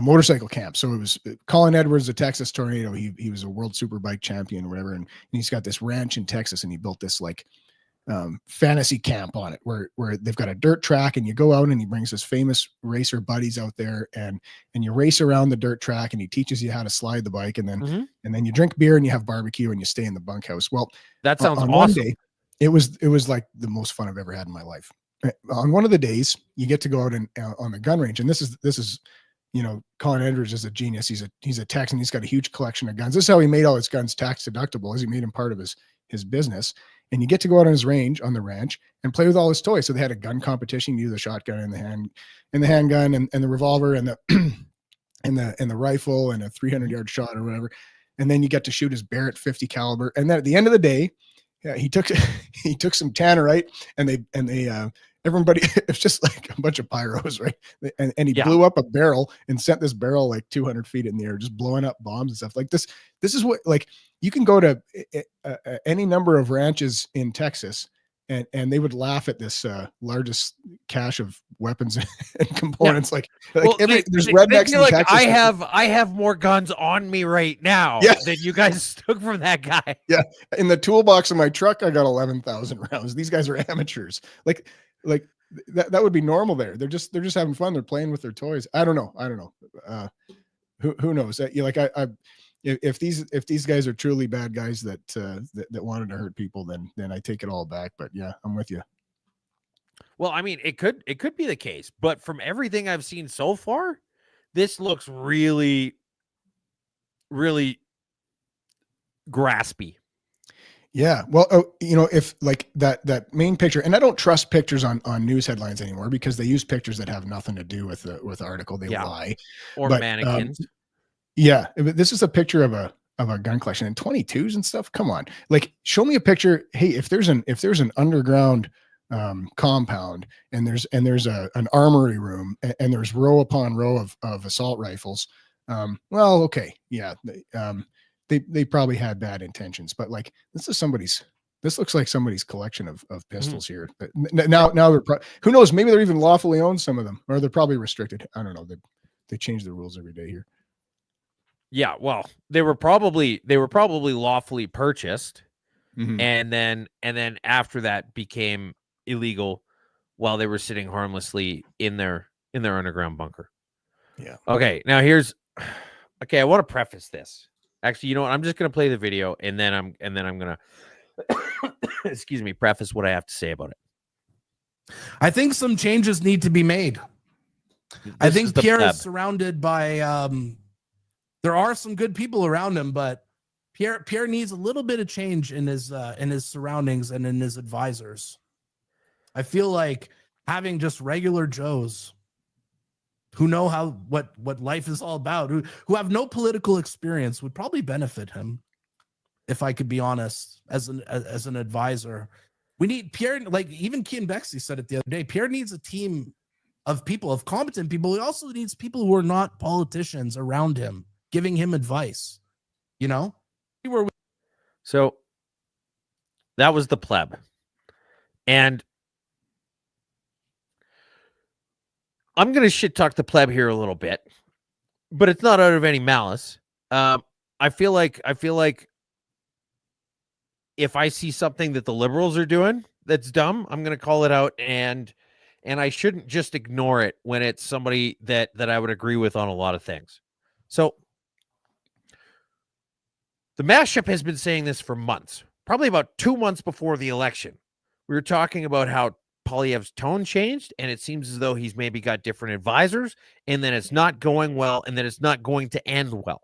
motorcycle camp. So it was Colin Edwards, the Texas Tornado. He was a world superbike champion or whatever. And he's got this ranch in Texas and he built this like, fantasy camp on it where they've got a dirt track and you go out and he brings his famous racer buddies out there and you race around the dirt track and he teaches you how to slide the bike and then you drink beer and you have barbecue and you stay in the bunkhouse. Well, that sounds on awesome. One day, it was like the most fun I've ever had in my life. On one of the days you get to go out and on the gun range. And this is, Colin Edwards is a genius. He's a Texan. He's got a huge collection of guns. This is how he made all his guns tax deductible, as he made him part of his business. And you get to go out on his range on the ranch and play with all his toys. So they had a gun competition. You do the shotgun and the handgun and the revolver and the and the rifle and a 300-yard shot or whatever. And then you get to shoot his Barrett 50 caliber. And then at the end of the day, he took some tannerite and they everybody, it's just like a bunch of pyros, right? And he blew up a barrel and sent this barrel like 200 feet in the air, just blowing up bombs and stuff like this. This is what, like, you can go to any number of ranches in Texas and they would laugh at this largest cache of weapons and components. Like there's rednecks in like, Texas. I have more guns on me right now than you guys took from that guy. Yeah. In the toolbox of my truck, I got 11,000 rounds. These guys are amateurs. Like that would be normal there. They're just having fun. They're playing with their toys. I don't know. Who knows? If these guys are truly bad guys that wanted to hurt people, then I take it all back. But yeah, I'm with you. Well, I mean, it could be the case, but from everything I've seen so far, this looks really, really graspy. Yeah. Well, if like that main picture, and I don't trust pictures on news headlines anymore because they use pictures that have nothing to do with the article. They lie. Or mannequins. Yeah. This is a picture of a gun collection and 22s and stuff. Come on. Like, show me a picture. Hey, if there's an underground compound and there's an armory room and there's row upon row of assault rifles. Well, okay. Yeah. They probably had bad intentions, but like, this looks like somebody's collection of pistols here. But now they're who knows, maybe they're even lawfully owned, some of them, or they're probably restricted. I don't know. They change the rules every day here. Yeah, well, they were probably lawfully purchased, and then after that became illegal while they were sitting harmlessly in their underground bunker. Yeah. Okay, now I want to preface this. Actually, you know what? I'm just gonna play the video and then I'm gonna excuse me, preface what I have to say about it. I think some changes need to be made. I think Pierre is surrounded by there are some good people around him, but Pierre needs a little bit of change in his surroundings and in his advisors. I feel like having just regular Joes who know what life is all about, who have no political experience would probably benefit him. If I could be honest, as an advisor, we need Pierre. Like even Kean Bexley said it the other day. Pierre needs a team of people, of competent people. He also needs people who are not politicians around him, giving him advice. You know, so that was the pleb, and I'm going to shit talk the pleb here a little bit, but it's not out of any malice. I feel like if I see something that the liberals are doing that's dumb, I'm going to call it out, and I shouldn't just ignore it when it's somebody that I would agree with on a lot of things. So the Mashup has been saying this for months, probably about 2 months before the election. We were talking about how Poilievre's tone changed, and it seems as though he's maybe got different advisors, and then it's not going well, and then it's not going to end well.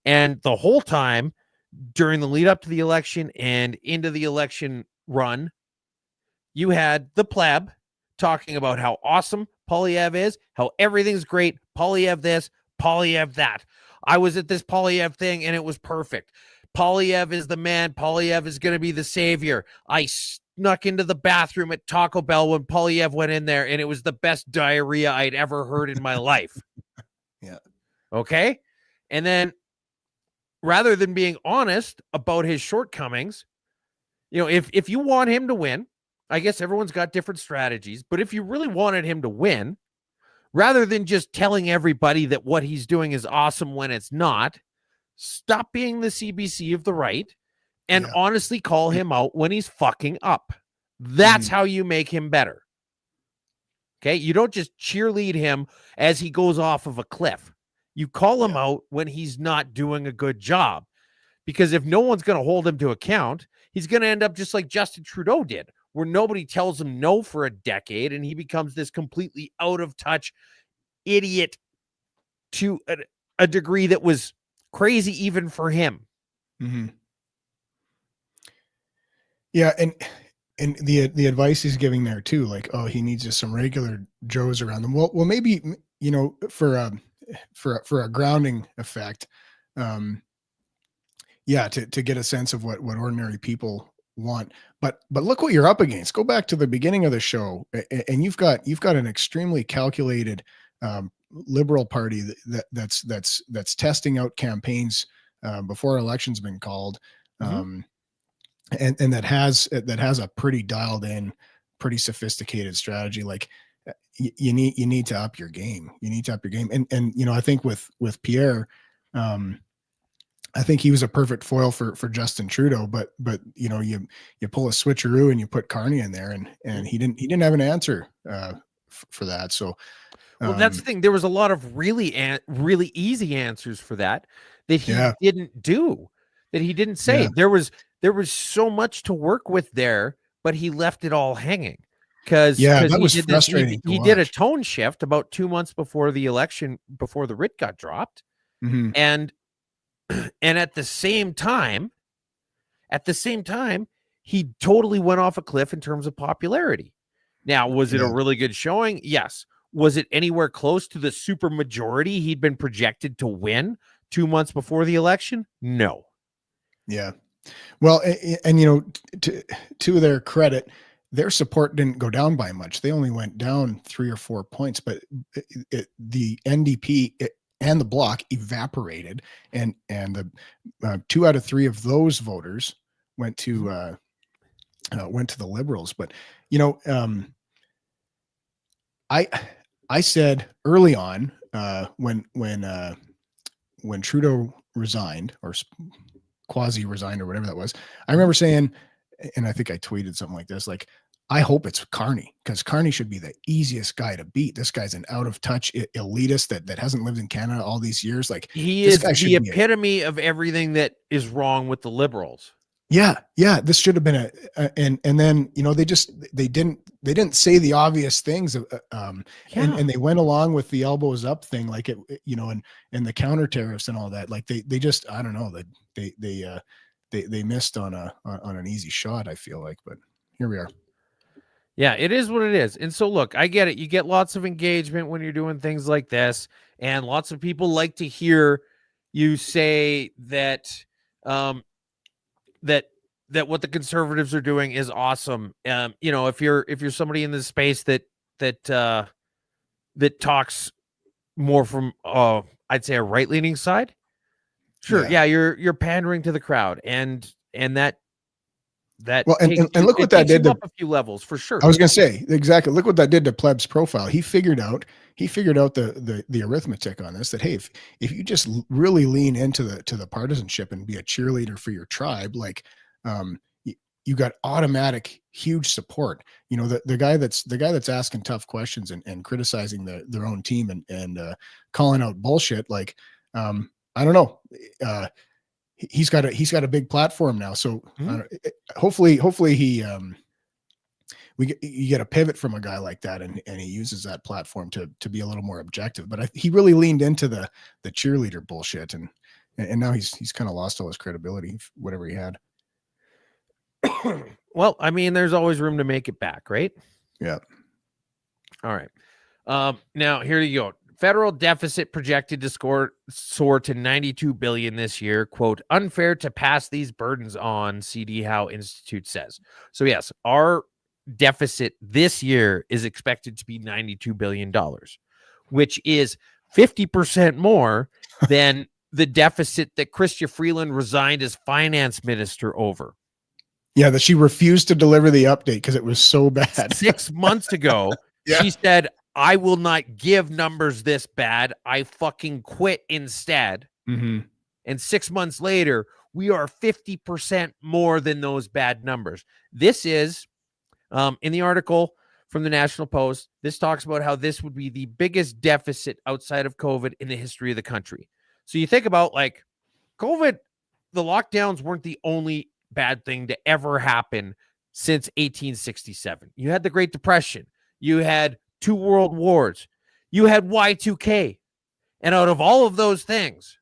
And the whole time during the lead up to the election and into the election run, you had the pleb talking about how awesome Poilievre is, how everything's great, Poilievre this, Poilievre that. I was at this Poilievre thing and it was perfect. Poilievre is the man. Poilievre is going to be the savior. I snuck into the bathroom at Taco Bell when Poilievre went in there, and it was the best diarrhea I'd ever heard in my life. Yeah. Okay? And then rather than being honest about his shortcomings, you know, if you want him to win, I guess everyone's got different strategies, but if you really wanted him to win, rather than just telling everybody that what he's doing is awesome when it's not, stop being the CBC of the right and honestly call him out when he's fucking up. That's how you make him better. Okay? You don't just cheerlead him as he goes off of a cliff. You call him out when he's not doing a good job. Because if no one's going to hold him to account, he's going to end up just like Justin Trudeau did, where nobody tells him no for a decade, and he becomes this completely out of touch idiot to a degree that was crazy even for him. Mm-hmm. Yeah, and the advice he's giving there too, like, oh, he needs just some regular Joes around them. Well, maybe, you know, for a grounding effect, to get a sense of what ordinary people want. But look what you're up against. Go back to the beginning of the show, and you've got an extremely calculated liberal party that's testing out campaigns before elections been called, and that has a pretty dialed in, pretty sophisticated strategy. Like you need to up your game. You need to up your game. And you know, I think with Pierre, I think he was a perfect foil for Justin Trudeau, but you know, you pull a switcheroo and you put Carney in there, and he didn't have an answer for that. So, well, that's the thing. There was a lot of really easy answers for that he didn't do, that he didn't say. Yeah. There was so much to work with there, but he left it all hanging. Because that was frustrating. He did a tone shift about 2 months before the election, before the writ got dropped, and at the same time, he totally went off a cliff in terms of popularity. Now, was it a really good showing? Yes. Was it anywhere close to the super majority he'd been projected to win 2 months before the election? No. Yeah. Well, and you know, to their credit, their support didn't go down by much. They only went down 3 or 4 points, but the NDP and the Bloc evaporated, and the 2 out of 3 of those voters went to the Liberals. But you know, I said early on, when Trudeau resigned, or quasi resigned, or whatever that was, I remember saying, and I think I tweeted something like this, like, I hope it's Carney, because Carney should be the easiest guy to beat. This guy's an out of touch elitist that hasn't lived in Canada all these years. Like, he is the epitome of everything that is wrong with the Liberals. Yeah. This should have been and then, you know, they didn't say the obvious things, and they went along with the elbows up thing, like it, you know, and the counter tariffs and all that. Like they just, I don't know, that they missed on an easy shot, I feel like, but here we are. Yeah, it is what it is. And so look, I get it. You get lots of engagement when you're doing things like this, and lots of people like to hear you say that that what the conservatives are doing is awesome. You know, if you're somebody in this space that talks more from I'd say a right-leaning side, sure, yeah, you're pandering to the crowd, and that well, and look what that did up a few levels for sure. I was going to say exactly. Look what that did to Pleb's profile. He figured out the arithmetic on this, that hey, if you just really lean into the partisanship and be a cheerleader for your tribe, like you got automatic huge support. You know, the guy that's asking tough questions and criticizing their own team and calling out bullshit, like I don't know. He's got a big platform now, so hopefully he you get a pivot from a guy like that, and he uses that platform to be a little more objective. But he really leaned into the cheerleader bullshit, and now he's kind of lost all his credibility, whatever he had. Well, I mean, there's always room to make it back, right? Yeah. All right. Now here you go. Federal deficit projected to soar to 92 billion this year. Quote, unfair to pass these burdens on, CD Howe Institute says. So yes, our deficit this year is expected to be $92 billion, which is 50% more than the deficit that Chrystia Freeland resigned as finance minister over. Yeah, that she refused to deliver the update because it was so bad. 6 months ago, yeah. She said, I will not give numbers this bad. I fucking quit instead. Mm-hmm. And 6 months later, we are 50% more than those bad numbers. This is, in the article from the National Post, this talks about how this would be the biggest deficit outside of COVID in the history of the country. So you think about, like, COVID, the lockdowns weren't the only bad thing to ever happen since 1867. You had the Great Depression. You had 2 world wars. You had Y2K. And out of all of those things,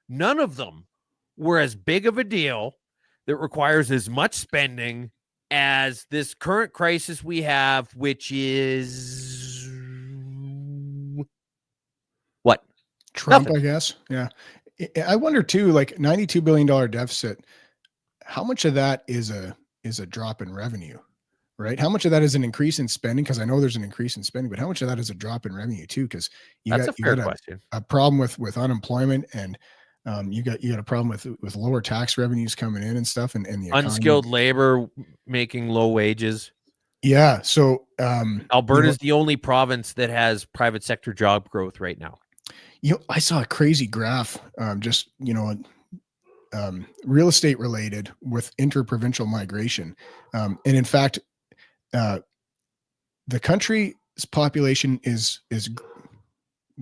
none of them were as big of a deal that requires as much spending as this current crisis we have, which is what? Trump, Nothing. I guess. Yeah. I wonder too, like $92 billion deficit, how much of that is a drop in revenue? Right? How much of that is an increase in spending? Because I know there's an increase in spending, but how much of that is a drop in revenue too? Because you got a problem with unemployment, and you got a problem with lower tax revenues coming in and stuff, and the unskilled labor making low wages. Yeah. So Alberta's the only province that has private sector job growth right now. I saw a crazy graph, real estate related with interprovincial migration, and in fact. The country's population is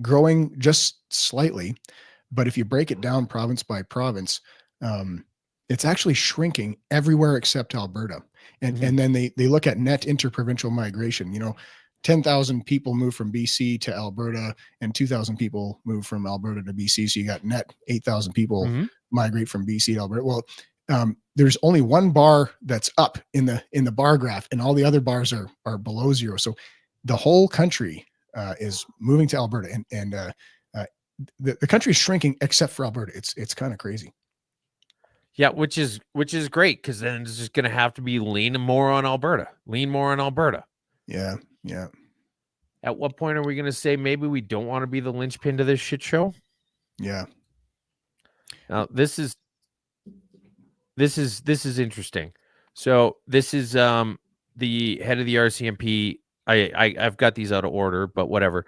growing just slightly, but if you break it down province by province, it's actually shrinking everywhere except Alberta. And and then they look at net interprovincial migration. 10,000 people move from BC to Alberta, and 2,000 people move from Alberta to BC. So you got net 8,000 people migrate from BC to Alberta. Well, there's only one bar that's up in the bar graph, and all the other bars are below zero. So the whole country is moving to Alberta, and the country is shrinking except for Alberta. It's kind of crazy. Yeah, which is great, because then it's just going to have to be lean more on Alberta. Yeah, yeah. At what point are we going to say maybe we don't want to be the linchpin to this shit show? Yeah. Now this is interesting. So this is the head of the RCMP. I've got these out of order, but whatever.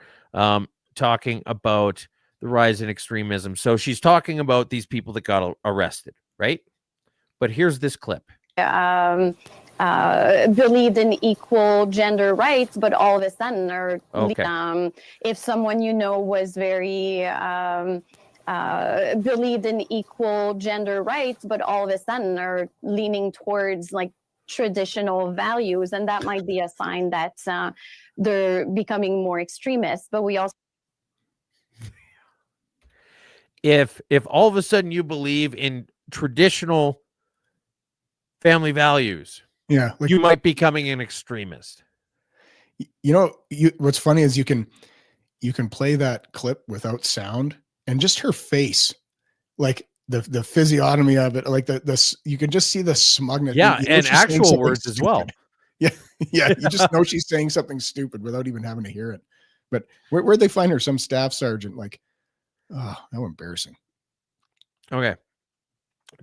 Talking about the rise in extremism. So she's talking about these people that got arrested, right? But here's this clip. Believed in equal gender rights, but all of a sudden are if someone was very believed in equal gender rights, but all of a sudden are leaning towards like traditional values, and that might be a sign that they're becoming more extremist. But we also, if all of a sudden you believe in traditional family values, Yeah, like, you might be becoming an extremist. You know, what's funny is you can play that clip without sound, and just her face, like the physiognomy of it, like this, you can just see the smugness. Yeah, You know and she's saying actual something words as well. stupid. Yeah, yeah, you just know she's saying something stupid without even having to hear it. But where'd they find her? Some staff sergeant, like, oh, how embarrassing. Okay.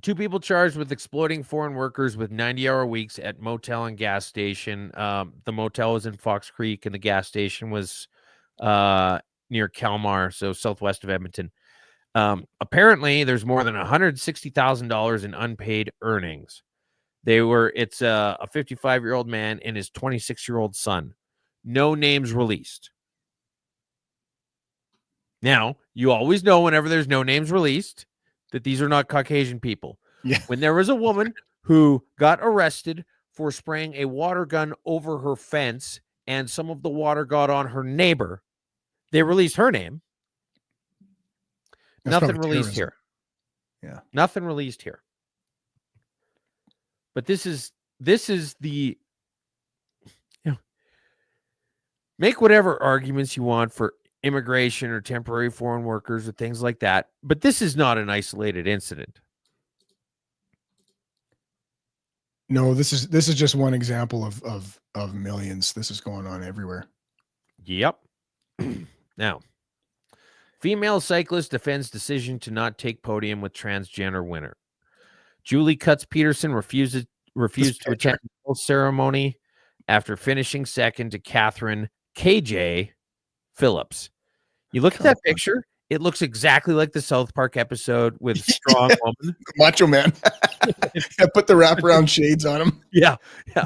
2 people charged with exploiting foreign workers with 90-hour weeks at motel and gas station. The motel was in Fox Creek, and the gas station was near Kalmar, so southwest of Edmonton. Apparently, there's more than $160,000 in unpaid earnings. It's a 55-year-old man and his 26-year-old son. No names released. Now, you always know whenever there's no names released that these are not Caucasian people. Yeah. When there was a woman who got arrested for spraying a water gun over her fence and some of the water got on her neighbor, they released her name. That's Nothing released terrorism. here. Yeah. Nothing released here. But this is the, make whatever arguments you want for immigration or temporary foreign workers or things like that, but this is not an isolated incident. No, this is just one example of millions. This is going on everywhere. Yep. Now, female cyclist defends decision to not take podium with transgender winner. Julie Cutts-Peterson refused to attend the ceremony after finishing second to Catherine KJ Phillips. You look at that picture, it looks exactly like the South Park episode with Strong Woman. Macho Man. I put the wraparound shades on him. Yeah. Yeah.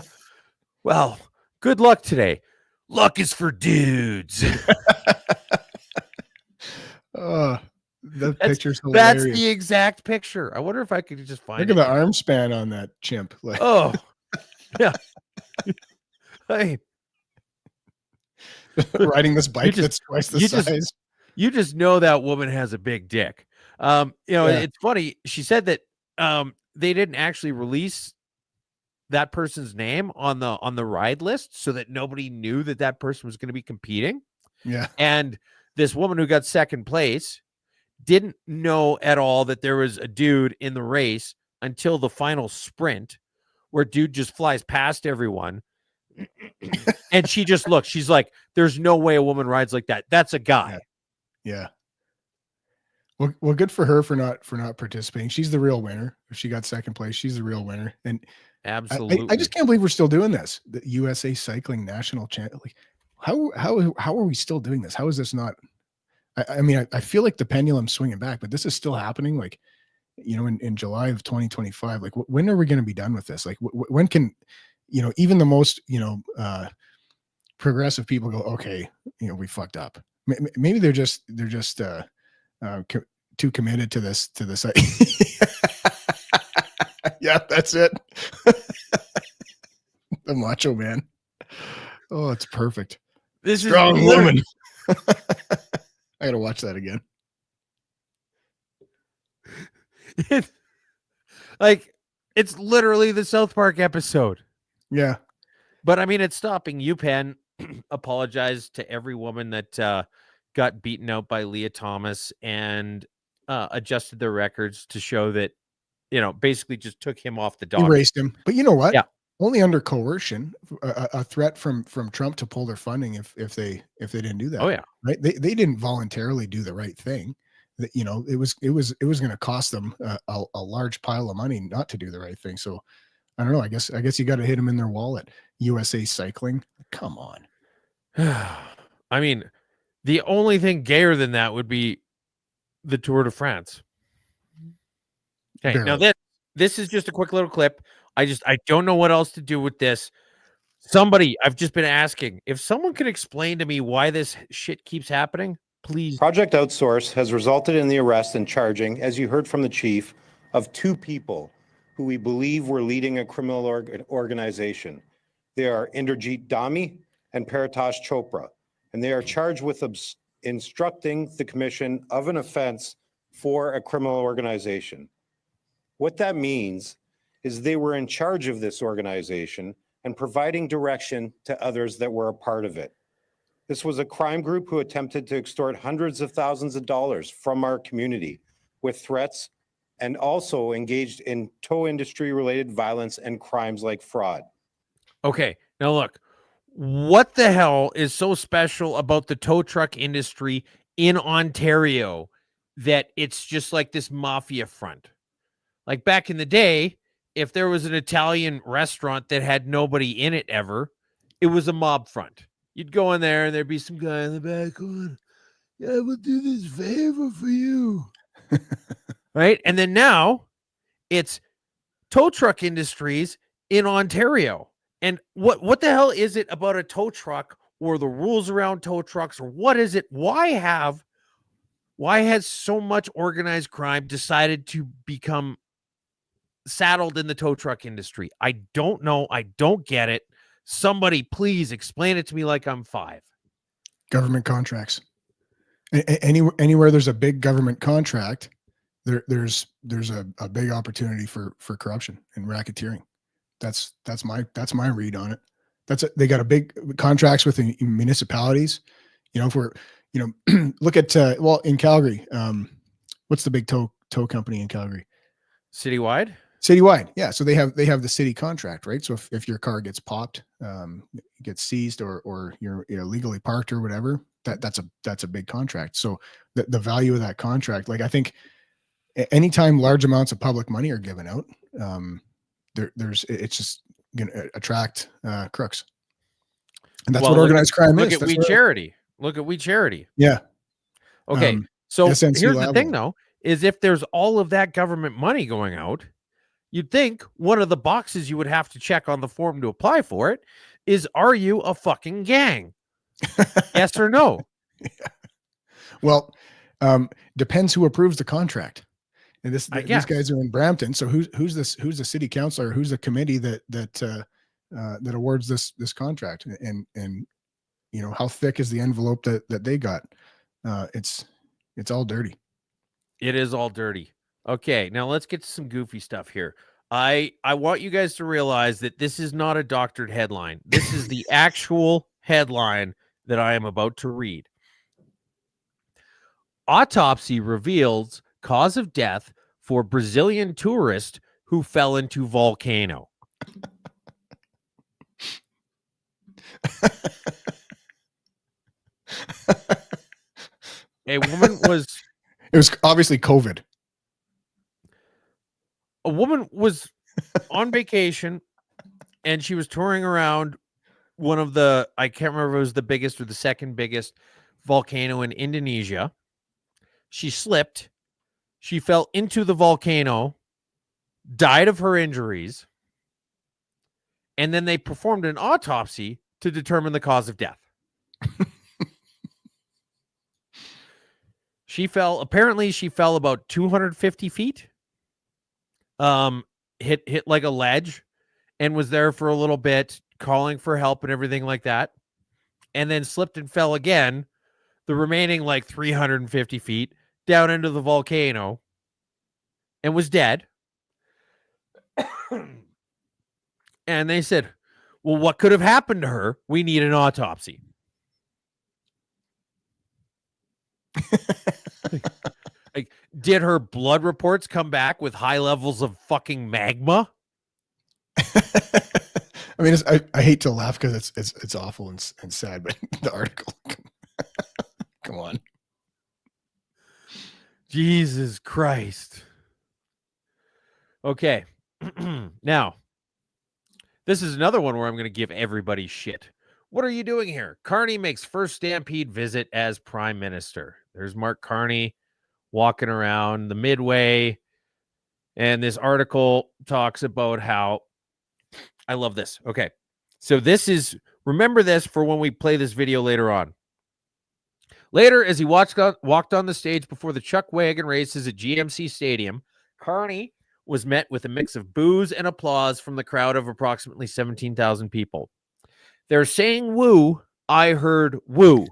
Well, good luck today. Luck is for dudes. The picture's hilarious. That's the exact picture. I wonder if I could just find Look at the arm span on that chimp. Like, oh, yeah. Hey, riding this bike that's twice the size. You just know that woman has a big dick. It's funny. She said that they didn't actually release that person's name on the ride list so that nobody knew that person was going to be competing. Yeah. And this woman who got second place didn't know at all that there was a dude in the race until the final sprint, where dude just flies past everyone. And she just looks, she's like, there's no way a woman rides like that. That's a guy. Yeah. Well, good for her for not participating. She's the real winner. If she got second place, she's the real winner. And absolutely, I just can't believe we're still doing this. The USA Cycling National Champ. Like, how are we still doing this? How is this not? I mean, I feel like the pendulum's swinging back, but this is still happening. Like, in July of 2025. Like, when are we going to be done with this? Like, when can, even the most, progressive people go, okay, we fucked up. Maybe they're just too committed to this. Yeah, that's it. The Macho Man. Oh, it's perfect. This strong is woman. I gotta watch that again. It's literally the South Park episode. Yeah. But I mean, it's stopping UPenn. Apologize to every woman that got beaten out by Leah Thomas and adjusted their records to show that, basically just took him off the dog. Erased him. But you know what? Yeah. Only under coercion, a threat from Trump to pull their funding if they didn't do that. Oh yeah. Right. They didn't voluntarily do the right thing. That, it was going to cost them a large pile of money not to do the right thing. So I don't know. I guess you got to hit them in their wallet. USA Cycling. Come on. I mean, the only thing gayer than that would be the Tour de France. Okay. Barely. Now this is just a quick little clip. I don't know what else to do with this. I've just been asking if someone can explain to me why this shit keeps happening, please. Project Outsource has resulted in the arrest and charging, as you heard from the chief, of 2 people who we believe were leading a criminal organization. They are Inderjeet Dhami and Paritosh Chopra, and they are charged with instructing the commission of an offense for a criminal organization. What that means is they were in charge of this organization and providing direction to others that were a part of it. This was a crime group who attempted to extort hundreds of thousands of dollars from our community with threats, and also engaged in tow industry related violence and crimes like fraud. Okay, now look, what the hell is so special about the tow truck industry in Ontario that it's just like this mafia front? Like back in the day, if there was an Italian restaurant that had nobody in it ever, it was a mob front. You'd go in there and there'd be some guy in the back going, "Yeah, we'll do this favor for you." Right? And then now it's tow truck industries in Ontario. And what the hell is it about a tow truck or the rules around tow trucks, or what is it? Why has so much organized crime decided to become saddled in the tow truck industry? I don't know. I don't get it. Somebody please explain it to me like I'm 5. Government contracts. Anywhere there's a big government contract, there's a big opportunity for corruption and racketeering. That's my read on it. They got a big contracts with the municipalities. You know, if we're, you know, look at in Calgary, what's the big tow company in Calgary? Citywide. Yeah. So they have the city contract, right? So if your car gets popped, gets seized, or you're illegally parked or whatever, that's a big contract. So the value of that contract, like I think anytime large amounts of public money are given out, it's just going to attract crooks. And that's what organized crime is. Look at We Charity. Look at We Charity. Yeah. Okay. So SNC here's Lavalin. the thing though, is if there's all of that government money going out, you'd think one of the boxes you would have to check on the form to apply for it is, are you a fucking gang? Yes or no? Yeah. Well, depends who approves the contract. And these guys are in Brampton. So who's the city councilor? Who's the committee that awards this contract? And you know, how thick is the envelope that they got? It's all dirty. It is all dirty. Okay, now let's get to some goofy stuff here. I want you guys to realize that this is not a doctored headline. This is the actual headline that I am about to read. Autopsy reveals cause of death for Brazilian tourist who fell into volcano. A woman was... It was obviously COVID. A woman was on vacation and she was touring around one of the, I can't remember if it was the biggest or the second biggest volcano in Indonesia. She slipped. She fell into the volcano, died of her injuries, and then they performed an autopsy to determine the cause of death. Apparently she fell about 250 feet. Hit like a ledge and was there for a little bit, calling for help and everything like that. And then slipped and fell again, the remaining like 350 feet down into the volcano, and was dead. And they said, well, what could have happened to her? We need an autopsy. Like, did her blood reports come back with high levels of fucking magma? I mean, I hate to laugh because it's awful and sad, but the article, come on. Jesus Christ. Okay. Now, this is another one where I'm going to give everybody shit. What are you doing here? Carney makes first Stampede visit as prime minister. There's Mark Carney walking around the Midway. And this article talks about how, I love this. Okay. So this is, remember this for when we play this video later on. Later, as he walked on the stage before the Chuck Wagon races at GMC Stadium, Carney was met with a mix of boos and applause from the crowd of approximately 17,000 people. They're saying woo. I heard woo,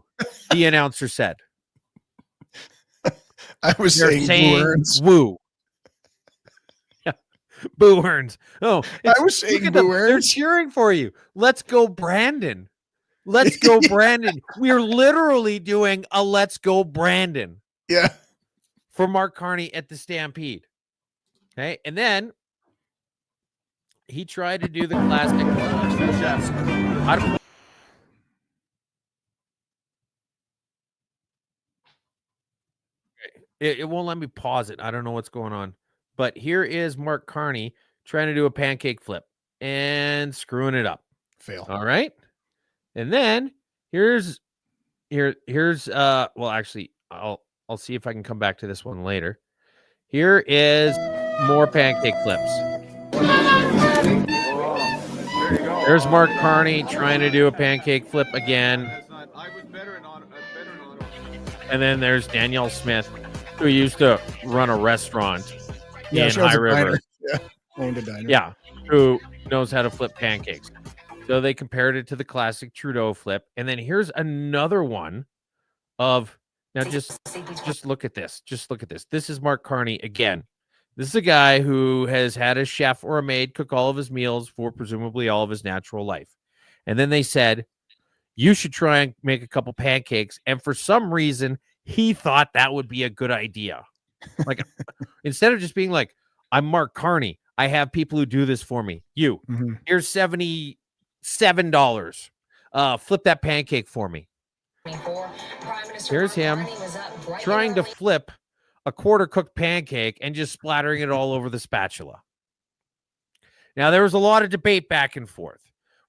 the announcer said. I was saying woo. Yeah. Boo Earns. Oh, I was saying look at them. Boo They're Earns. cheering for you. Let's go, Brandon. Let's go, Brandon. We're literally doing a let's go, Brandon. Yeah. For Mark Carney at the Stampede. Okay. And then he tried to do the classic. I don't. It won't let me pause it. I don't know what's going on. But here is Mark Carney trying to do a pancake flip and screwing it up. Fail. All right. And then here's well, actually, I'll see if I can come back to this one later. Here is more pancake flips. There's Mark Carney trying to do a pancake flip again. And then there's Danielle Smith, who used to run a restaurant in High River. Yeah, owned a diner. Yeah, who knows how to flip pancakes. So they compared it to the classic Trudeau flip. And then here's another one of, now just look at this. Just look at this. This is Mark Carney again. This is a guy who has had a chef or a maid cook all of his meals for presumably all of his natural life. And then they said, you should try and make a couple pancakes. And for some reason, he thought that would be a good idea. Like, instead of just being like, I'm Mark Carney, I have people who do this for me. You, here's $77. Flip that pancake for me. Here's him trying to flip a quarter-cooked pancake and just splattering it all over the spatula. Now, there was a lot of debate back and forth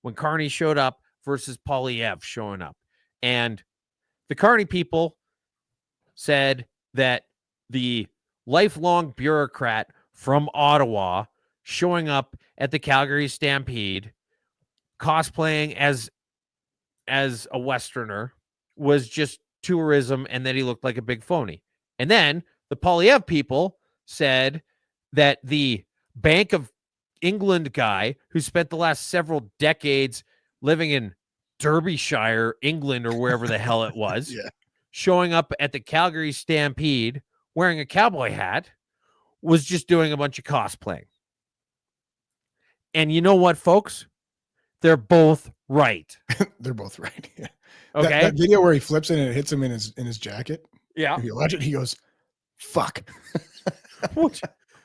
when Carney showed up versus Poilievre showing up. And the Carney people said that the lifelong bureaucrat from Ottawa showing up at the Calgary Stampede, cosplaying as a Westerner, was just tourism and that he looked like a big phony. And then the Poilievre people said that the Bank of England guy who spent the last several decades living in Derbyshire, England, or wherever the hell it was, showing up at the Calgary Stampede wearing a cowboy hat, was just doing a bunch of cosplaying. And you know what, folks? They're both right. They're both right. Yeah. Okay. That video where he flips it and it hits him in his jacket. Yeah. If you watch it, he goes, fuck.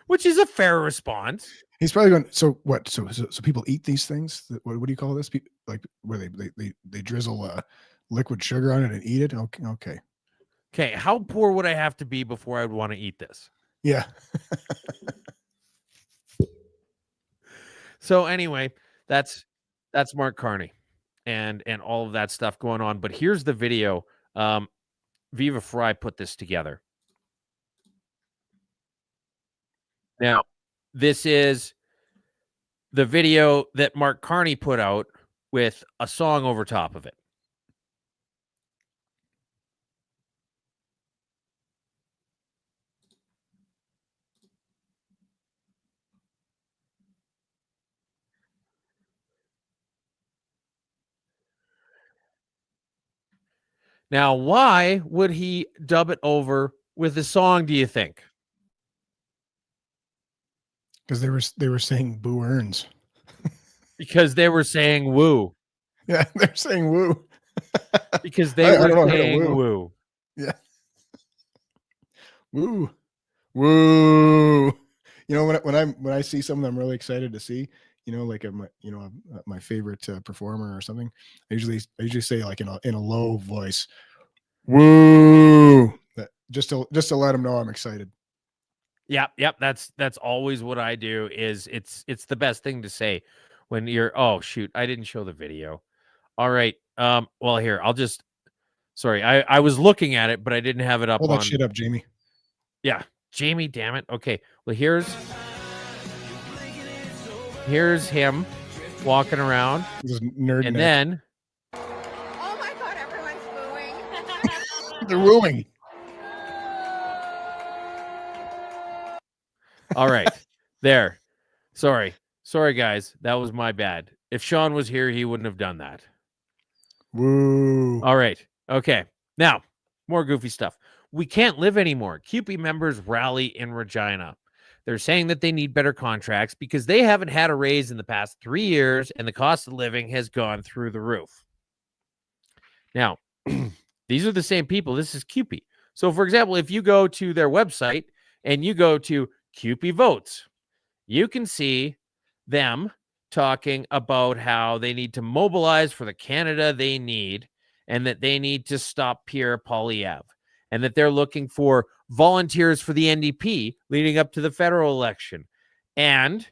which is a fair response. He's probably going, so what? So people eat these things? What do you call this? Like where they drizzle liquid sugar on it and eat it? Okay. Okay. How poor would I have to be before I would want to eat this? Yeah. So anyway, that's Mark Carney and all of that stuff going on. But here's the video. Viva Fry put this together. Now, this is the video that Mark Carney put out with a song over top of it. Now, why would he dub it over with a song, do you think? Because they were saying Boo Earns. Because they were saying woo. Yeah, they're saying woo. Because they were saying woo. Yeah. Woo. Woo. You know, when I see someone I'm really excited to see, you know, like my favorite performer or something, I usually say, like, in a low voice, woo, just to let them know I'm excited. Yep. That's always what I do. Is it's the best thing to say when you're, oh shoot, I didn't show the video. All right. Well, here, sorry, I was looking at it, but I didn't have it up. Hold that shit up, Jamie. Yeah, Jamie, damn it. Okay. Well, here's him walking around. Nerd and neck. then Oh my God, everyone's booing. They're wooing. All right. There. Sorry, guys. That was my bad. If Sean was here, he wouldn't have done that. Woo. All right. Okay. Now, more goofy stuff. We can't live anymore. CUPE members rally in Regina. They're saying that they need better contracts because they haven't had a raise in the past 3 years and the cost of living has gone through the roof. Now, these are the same people. This is CUPE. So, for example, if you go to their website and you go to CUPE Votes, you can see them talking about how they need to mobilize for the Canada they need and that they need to stop Pierre Poilievre and that they're looking for volunteers for the NDP leading up to the federal election and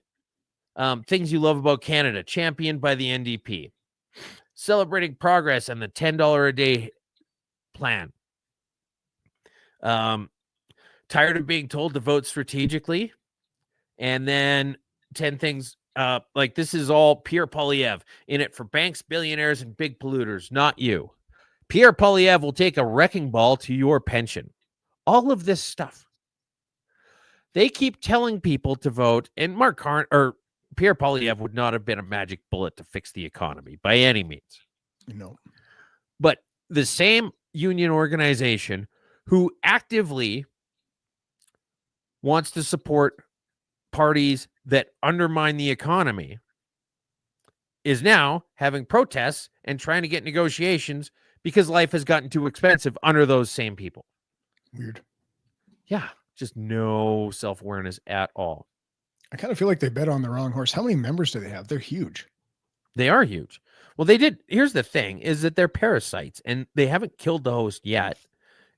things you love about Canada, championed by the NDP, celebrating progress and the $10 a day plan. Tired of being told to vote strategically, and then 10 things like this is all Pierre Poilievre in it for banks, billionaires, and big polluters, not you. Pierre Poilievre will take a wrecking ball to your pension. All of this stuff. They keep telling people to vote, and Pierre Poilievre would not have been a magic bullet to fix the economy by any means. No. But the same union organization who actively wants to support parties that undermine the economy is now having protests and trying to get negotiations because life has gotten too expensive under those same people. Weird. Yeah, just no self-awareness at all. I kind of feel like they bet on the wrong horse. How many members do they have? They're huge. They are huge. Well, they did. Here's the thing is that they're parasites and they haven't killed the host yet.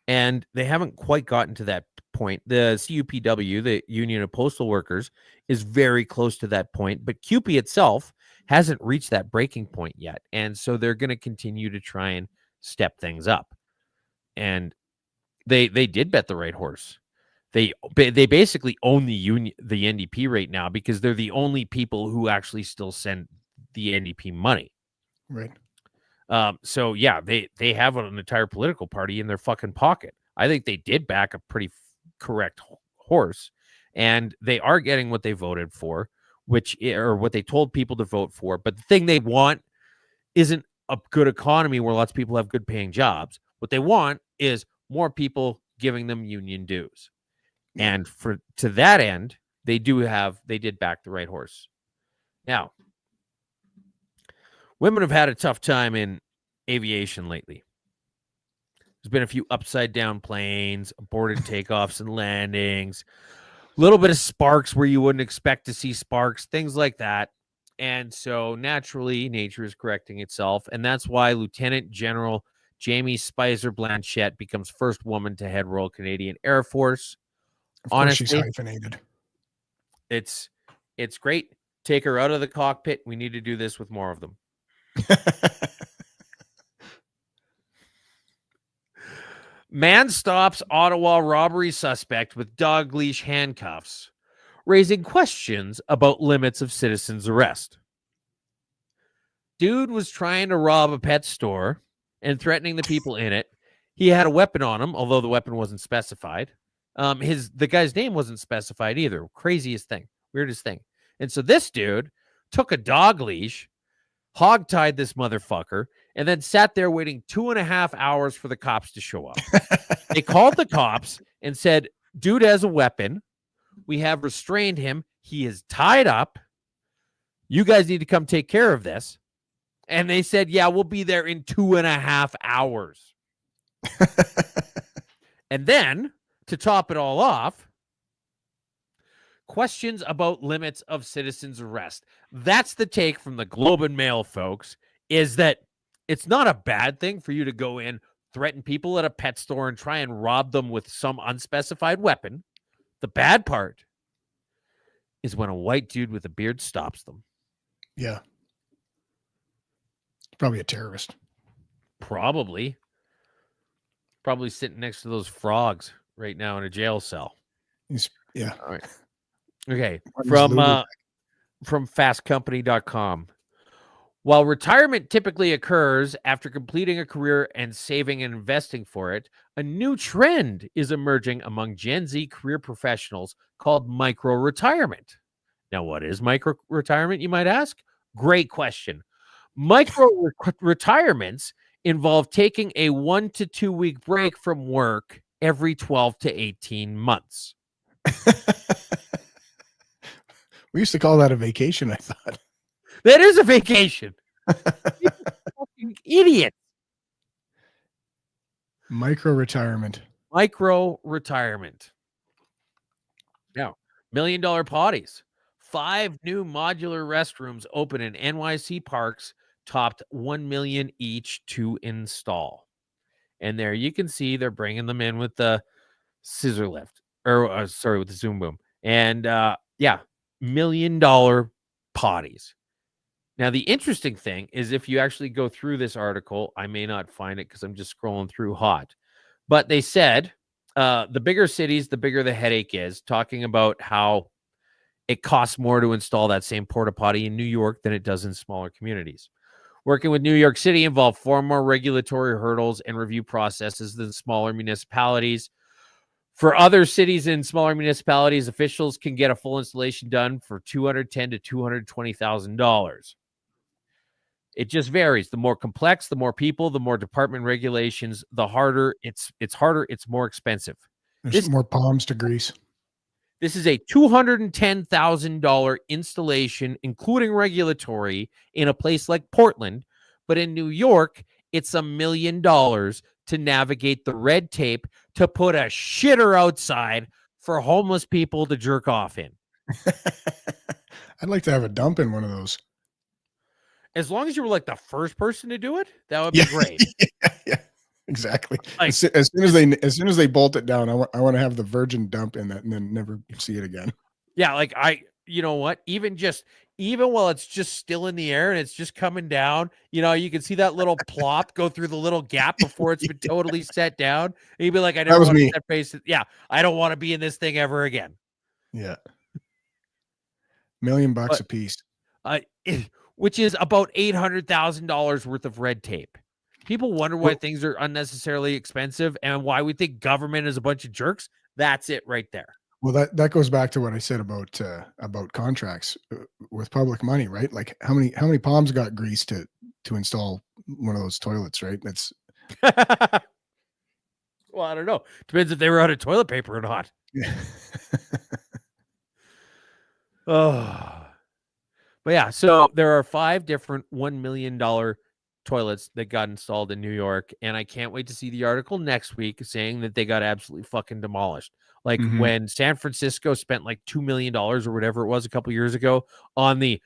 And they haven't quite gotten to that point. The CUPW, the Union of Postal Workers, is very close to that point. But CUPE itself hasn't reached that breaking point yet. And so they're going to continue to try and step things up. And they did bet the right horse. They basically own the NDP right now because they're the only people who actually still send the NDP money. Right. So yeah, they have an entire political party in their fucking pocket. I think they did back a pretty correct horse, and they are getting what they voted for, or what they told people to vote for. But the thing they want isn't a good economy where lots of people have good paying jobs. What they want is more people giving them union dues. And to that end, they did back the right horse. Now, women have had a tough time in aviation lately. There's been a few upside down planes, aborted takeoffs and landings, a little bit of sparks where you wouldn't expect to see sparks, things like that. And so naturally, nature is correcting itself. And that's why Lieutenant General Jamie Spicer Blanchette becomes first woman to head Royal Canadian Air Force. Honestly, she's hyphenated. It's great. Take her out of the cockpit. We need to do this with more of them. Man stops Ottawa robbery suspect with dog leash handcuffs, raising questions about limits of citizen's arrest. Dude was trying to rob a pet store and threatening the people in it. He had a weapon on him, although the weapon wasn't specified. The guy's name wasn't specified either. Craziest thing, weirdest thing. And so this dude took a dog leash, hog-tied this motherfucker, and then sat there waiting 2.5 hours for the cops to show up. They called the cops and said, dude has a weapon. We have restrained him. He is tied up. You guys need to come take care of this. And they said, yeah, we'll be there in 2.5 hours. And then, to top it all off, questions about limits of citizens' arrest. That's the take from the Globe and Mail, folks, is that it's not a bad thing for you to go in, threaten people at a pet store, and try and rob them with some unspecified weapon. The bad part is when a white dude with a beard stops them. Yeah. Probably a terrorist. Probably sitting next to those frogs right now in a jail cell. Yeah. All right. Okay. From fastcompany.com. While retirement typically occurs after completing a career and saving and investing for it, a new trend is emerging among Gen Z career professionals called micro-retirement. Now, what is micro-retirement, you might ask? Great question. Micro-retirements involve taking a 1 to 2 week break from work every 12 to 18 months. We used to call that a vacation, I thought. That is a vacation. Fucking idiot. Micro retirement. Micro retirement. Now, $1 million potties. 5 new modular restrooms open in NYC parks, topped $1 million each to install. And there you can see they're bringing them in with the scissor lift, or with the Zoom boom. And yeah, $1 million potties. Now, the interesting thing is if you actually go through this article, I may not find it because I'm just scrolling through hot, but they said the bigger cities, the bigger the headache is, talking about how it costs more to install that same porta potty in New York than it does in smaller communities. Working with New York City involved far more regulatory hurdles and review processes than smaller municipalities. For other cities and smaller municipalities, officials can get a full installation done for $210,000 to $220,000. It just varies. The more complex, the more people, the more department regulations, the harder it's harder, it's more expensive. There's more palms to grease. This is a $210,000 installation, including regulatory, in a place like Portland. But in New York, it's $1 million to navigate the red tape to put a shitter outside for homeless people to jerk off in. I'd like to have a dump in one of those. As long as you were like the first person to do it, that would be great. Yeah, exactly. Like, as soon as they bolt it down, I want to have the virgin dump in that and then never see it again. Yeah, like you know what? Even while it's just still in the air and it's just coming down, you can see that little plop go through the little gap before it's been totally set down. And you'd be like, I never want to set face. Yeah, I don't want to be in this thing ever again. Yeah. $1 million a piece. Which is about $800,000 worth of red tape. People wonder why things are unnecessarily expensive and why we think government is a bunch of jerks. That's it right there. Well, that goes back to what I said about contracts with public money, right? Like how many palms got greased to install one of those toilets, right? That's well, I don't know. Depends if they were out of toilet paper or not. Yeah. Oh. But yeah, so there are 5 different $1 million toilets that got installed in New York, and I can't wait to see the article next week saying that they got absolutely fucking demolished. Like when San Francisco spent like $2 million or whatever it was a couple years ago on the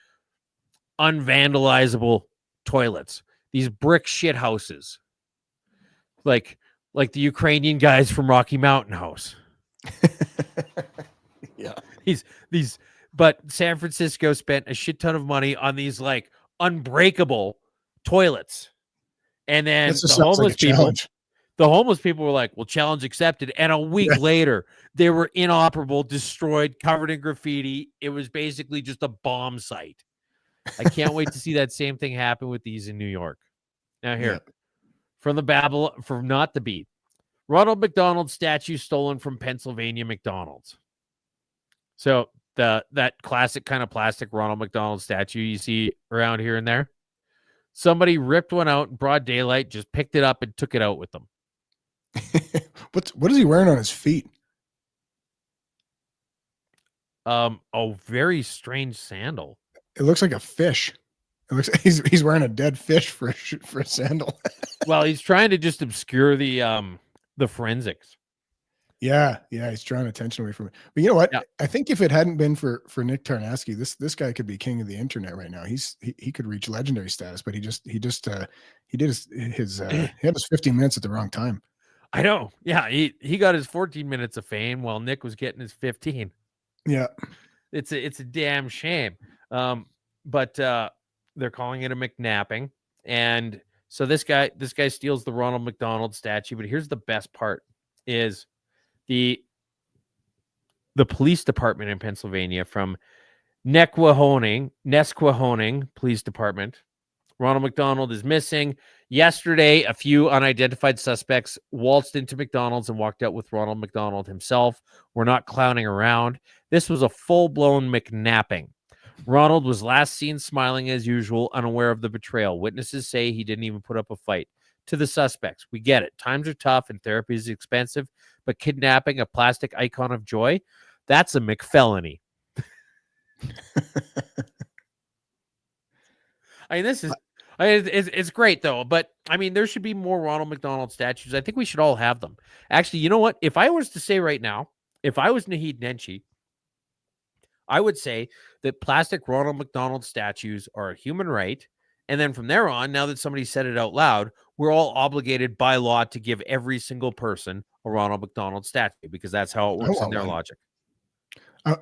unvandalizable toilets, these brick shit houses, like the Ukrainian guys from Rocky Mountain House. Yeah, But San Francisco spent a shit ton of money on these like unbreakable toilets. And then the homeless people were like, well, challenge accepted. And a week later, they were inoperable, destroyed, covered in graffiti. It was basically just a bomb site. I can't wait to see that same thing happen with these in New York. Now here, from not the beat, Ronald McDonald statue stolen from Pennsylvania McDonald's. So that classic kind of plastic Ronald McDonald statue you see around here and there. Somebody ripped one out in broad daylight, just picked it up and took it out with them. What is he wearing on his feet? A very strange sandal. It looks like a fish. It looks like he's wearing a dead fish for a sandal. Well, he's trying to just obscure the forensics. Yeah, he's drawing attention away from it. But you know what? Yeah. I think if it hadn't been for Nick Tarnasky, this guy could be king of the internet right now. He could reach legendary status, but he had his 15 minutes at the wrong time. I know. Yeah, he got his 14 minutes of fame while Nick was getting his 15. Yeah, it's a damn shame. But they're calling it a McNapping, and so this guy steals the Ronald McDonald statue. But here's the best part: is the police department in Pennsylvania from Nesquehoning Police Department. Ronald McDonald is missing. Yesterday, a few unidentified suspects waltzed into McDonald's and walked out with Ronald McDonald himself. We're not clowning around. This was a full-blown McNapping. Ronald was last seen smiling as usual, unaware of the betrayal. Witnesses say he didn't even put up a fight. To the suspects, we get it. Times are tough and therapy is expensive, but kidnapping a plastic icon of joy, that's a McFelony. I mean, it's great though, but I mean, there should be more Ronald McDonald statues. I think we should all have them. Actually, you know what? If I was to say right now, if I was Naheed Nenshi, I would say that plastic Ronald McDonald statues are a human right. And then from there on, now that somebody said it out loud, we're all obligated by law to give every single person a Ronald McDonald statue because that's how it works in their logic.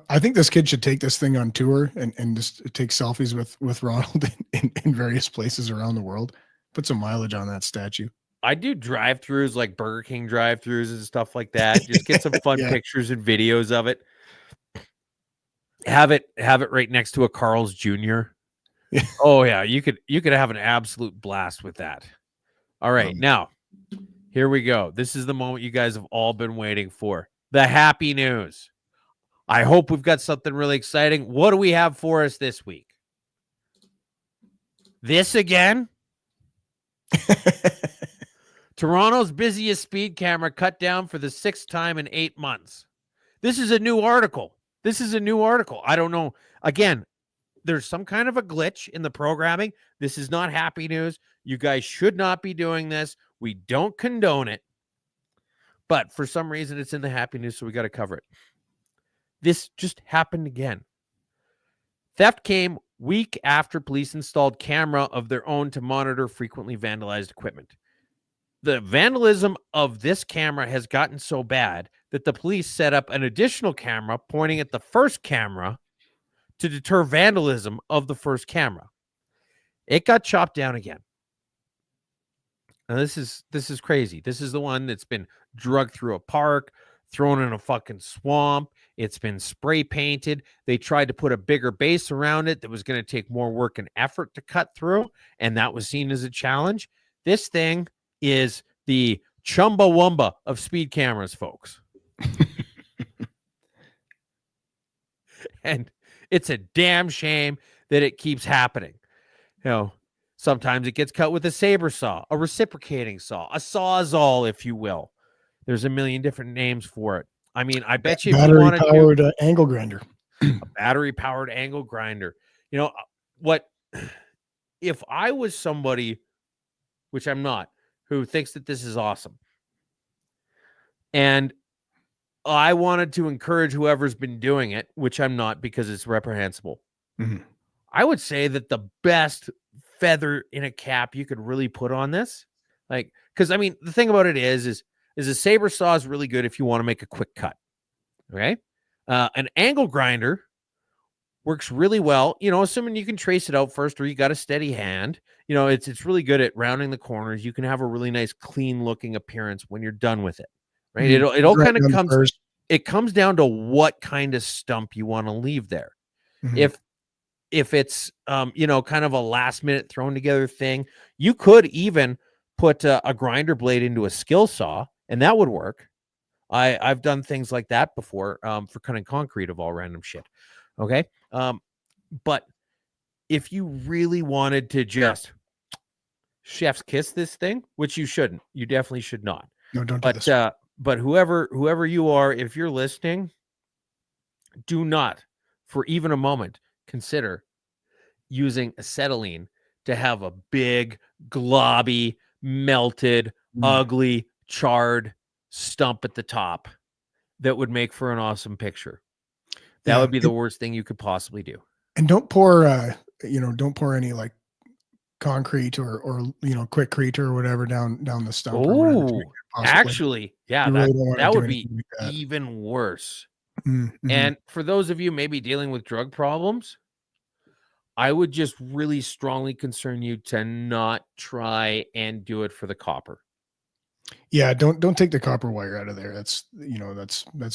I think this kid should take this thing on tour and just take selfies with Ronald in various places around the world. Put some mileage on that statue. I do drive-throughs like Burger King drive-throughs and stuff like that. Just get some fun pictures and videos of it. Have it right next to a Carl's Jr. Oh yeah, you could have an absolute blast with that. All right, now here we go. This is the moment you guys have all been waiting for. The happy news. I hope we've got something really exciting. What do we have for us this week? This again? Toronto's busiest speed camera cut down for the 6th time in 8 months. This is a new article. I don't know. Again, there's some kind of a glitch in the programming. This is not happy news. You guys should not be doing this. We don't condone it. But for some reason, it's in the happy news, so we got to cover it. This just happened again. Theft came week after police installed camera of their own to monitor frequently vandalized equipment. The vandalism of this camera has gotten so bad that the police set up an additional camera pointing at the first camera to deter vandalism of the first camera. It got chopped down again. Now this is crazy. This is the one that's been drugged through a park, thrown in a fucking swamp. It's been spray painted. They tried to put a bigger base around it that was going to take more work and effort to cut through, and that was seen as a challenge. This thing is the Chumbawamba of speed cameras, folks. And it's a damn shame that it keeps happening. You know, sometimes it gets cut with a saber saw, a reciprocating saw, a sawzall, if you will. There's a million different names for it. I mean, I bet you if you wanted battery-powered angle grinder. A battery-powered angle grinder. You know, what if I was somebody, which I'm not, who thinks that this is awesome, and I wanted to encourage whoever's been doing it, which I'm not because it's reprehensible. Mm-hmm. I would say that the best feather in a cap you could really put on this, like, because I mean, the thing about it is a saber saw is really good if you want to make a quick cut. Okay. An angle grinder works really well, you know, assuming you can trace it out first or you got a steady hand. You know, it's really good at rounding the corners. You can have a really nice, clean looking appearance when you're done with it. Right. Mm-hmm. It all kind of comes down to what kind of stump you want to leave there. Mm-hmm. If it's, you know, kind of a last minute thrown together thing, you could even put a grinder blade into a skill saw, and that would work. I've done things like that before for cutting concrete of all random shit. Okay. But if you really wanted to just chef's kiss this thing, which you shouldn't, you definitely should not. No, don't do this. But whoever you are, if you're listening, do not for even a moment consider using acetylene to have a big, globby, melted, ugly, charred stump at the top that would make for an awesome picture. That would be the worst thing you could possibly do. And don't pour any like concrete or you know, quickcrete or whatever down the stump. Oh, actually, yeah, that would be even worse. Mm-hmm. And for those of you maybe dealing with drug problems, I would just really strongly concern you to not try and do it for the copper. Yeah, don't take the copper wire out of there. That's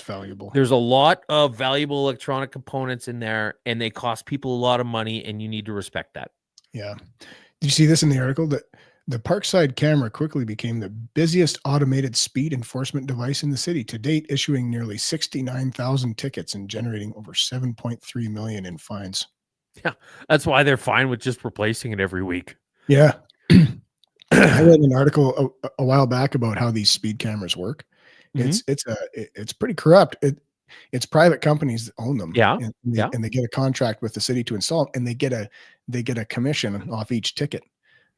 valuable. There's a lot of valuable electronic components in there, and they cost people a lot of money, and you need to respect that. Yeah. Did you see this in the article that the Parkside camera quickly became the busiest automated speed enforcement device in the city to date, issuing nearly 69,000 tickets and generating over 7.3 million in fines. Yeah, that's why they're fine with just replacing it every week. Yeah. I read an article a while back about how these speed cameras work. Mm-hmm. It's pretty corrupt. It's private companies that own them. Yeah. And they get a contract with the city to install them, and they get a commission off each ticket.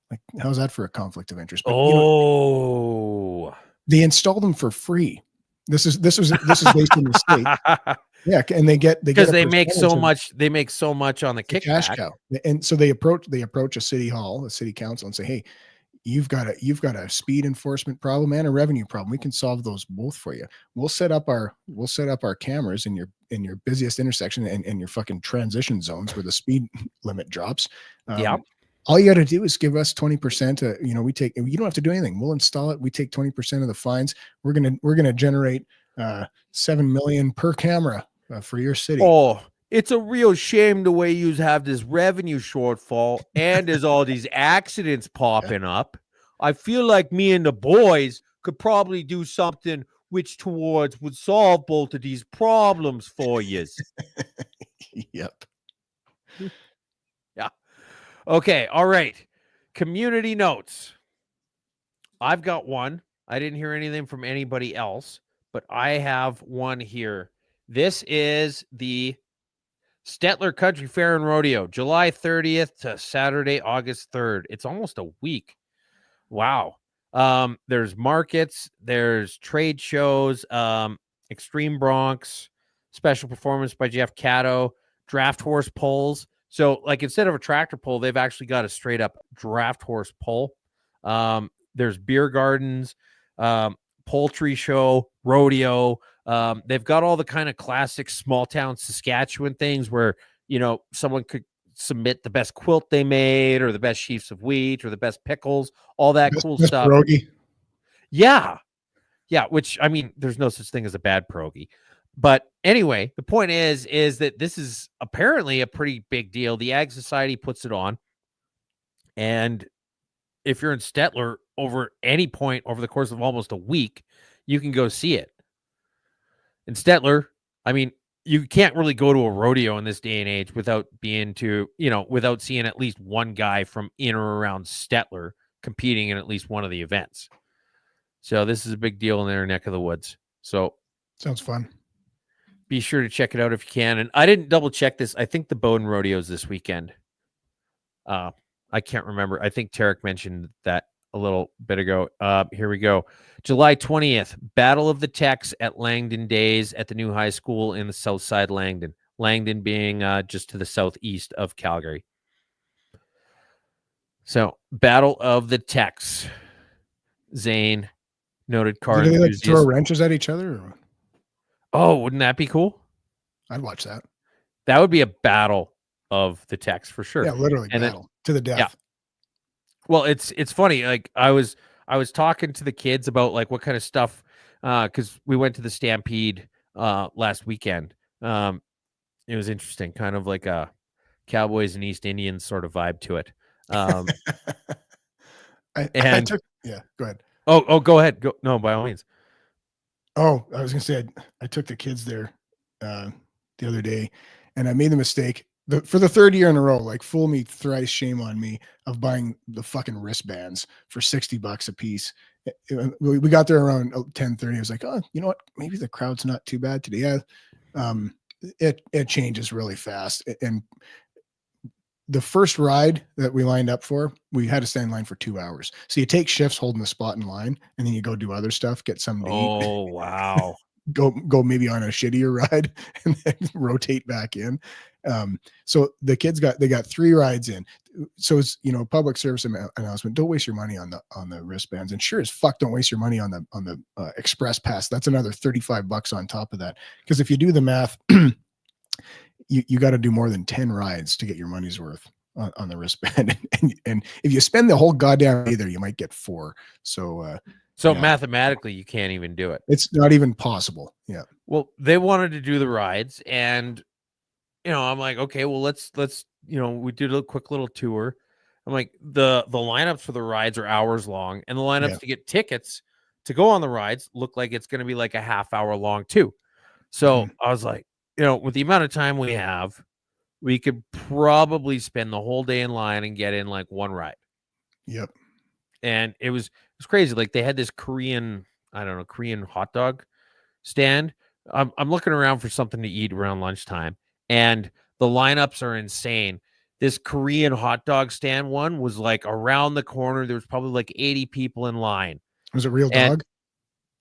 Like, how's that for a conflict of interest? But they install them for free. This is based in the state. Yeah, and because they make so much. They make so much on the kickback. Cash cow. And so they approach a city hall, a city council, and say, "Hey, you've got a speed enforcement problem and a revenue problem. We can solve those both for you. We'll set up our cameras in your busiest intersection and your fucking transition zones where the speed limit drops. All you got to do is give us 20%. We take. You don't have to do anything. We'll install it. We take 20% of the fines. We're gonna generate $7 million per camera for your city." Oh, it's a real shame the way you have this revenue shortfall and there's all these accidents popping up. I feel like me and the boys could probably do something which would solve both of these problems for you. Yep. Yeah. Okay. All right. Community notes. I've got one. I didn't hear anything from anybody else, but I have one here. This is the Stettler Country Fair and Rodeo, July 30th to Saturday, August 3rd. It's almost a week. Wow. There's markets, there's trade shows, Extreme Bronx, special performance by Jeff Caddo, draft horse polls. So, like, instead of a tractor pull, they've actually got a straight up draft horse pull. There's beer gardens, poultry show, rodeo. They've got all the kind of classic small town Saskatchewan things where, someone could submit the best quilt they made or the best sheafs of wheat or the best pickles, all that cool stuff. Pierogi. Yeah. Yeah. Which, I mean, there's no such thing as a bad pierogi. But anyway, the point is that this is apparently a pretty big deal. The Ag Society puts it on. And if you're in Stettler over any point over the course of almost a week, you can go see it. In Stettler, I mean, you can't really go to a rodeo in this day and age without without seeing at least one guy from in or around Stettler competing in at least one of the events. So this is a big deal in their neck of the woods. So sounds fun. Be sure to check it out if you can. And I didn't double check this. I think the Bowden Rodeo is this weekend. I can't remember. I think Tarek mentioned that a little bit ago. Here we go. July 20th, Battle of the Techs at Langdon Days at the new high school in the south side Langdon. Langdon being just to the southeast of Calgary. So, Battle of the Techs. Zane, noted car Do they enthusiast. throw wrenches at each other? Or? Oh, wouldn't that be cool? I'd watch that. That would be a battle of the Techs for sure. Yeah, literally and battle to the death. Yeah. Well, it's funny. Like I was talking to the kids about like what kind of stuff because we went to the Stampede last weekend. It was interesting, kind of like a Cowboys and East Indians sort of vibe to it. Go ahead. Oh, go ahead. Go. No, by all means. Oh, I was gonna say I took the kids there the other day, and I made the mistake for the third year in a row. Like, fool me thrice, shame on me, of buying the fucking wristbands for $60 a piece. We got there around 10:30. I was like, oh, you know what? Maybe the crowd's not too bad today. Yeah, it changes really fast. And the first ride that we lined up for, we had to stand in line for 2 hours. So you take shifts holding the spot in line, and then you go do other stuff, get something to eat. Oh, wow. go maybe on a shittier ride and then rotate back in. So the kids got 3 rides in. So it's, public service announcement. Don't waste your money on the wristbands, and sure as fuck don't waste your money on the express pass. That's another $35 on top of that. Because if you do the math, you got to do more than 10 rides to get your money's worth on the wristband. And if you spend the whole goddamn day there, you might get 4. So mathematically, you can't even do it. It's not even possible. Yeah. Well, they wanted to do the rides, and I'm like, okay, well, let's we did a quick little tour. I'm like, the lineups for the rides are hours long, and the lineups to get tickets to go on the rides look like it's going to be like a half hour long too. So I was like, with the amount of time we have, we could probably spend the whole day in line and get in like one ride. Yep. And it was crazy. Like, they had this Korean hot dog stand I'm looking around for something to eat around lunchtime, and the lineups are insane. This Korean hot dog stand one was like around the corner. There was probably like 80 people in line. Was it real And dog?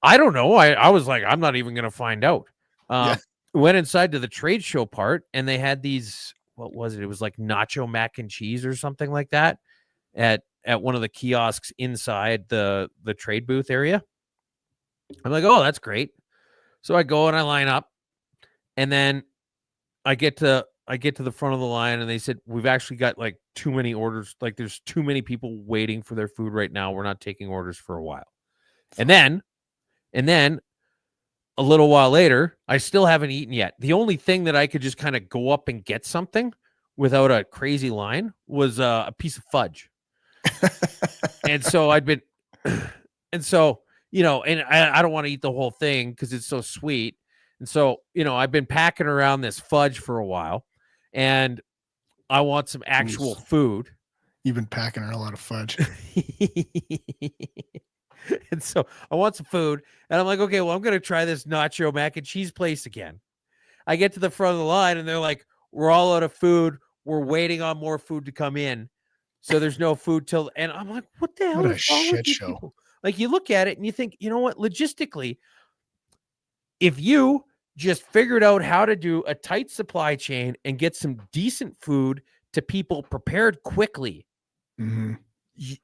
I don't know. I was like, I'm not even going to find out. Yeah. Went inside to the trade show part, and they had these, what was it? It was like nacho mac and cheese or something like that at one of the kiosks inside the trade booth area. I'm like, oh, that's great. So I go and I line up, and then I get to the front of the line, and they said, we've actually got like too many orders. Like there's too many people waiting for their food right now. We're not taking orders for a while. And then a little while later, I still haven't eaten yet. The only thing that I could just kind of go up and get something without a crazy line was a piece of fudge. And so and I don't want to eat the whole thing because it's so sweet. And so, I've been packing around this fudge for a while, and I want some actual food. You've been packing around a lot of fudge. And so I want some food, and I'm like, okay, well, I'm going to try this nacho mac and cheese place again. I get to the front of the line, and they're like, we're all out of food. We're waiting on more food to come in. So there's no food till, and I'm like, what the hell? What a is wrong with shit you show. people? Like, you look at it and you think, you know what, logistically, if you just figured out how to do a tight supply chain and get some decent food to people prepared quickly, mm-hmm.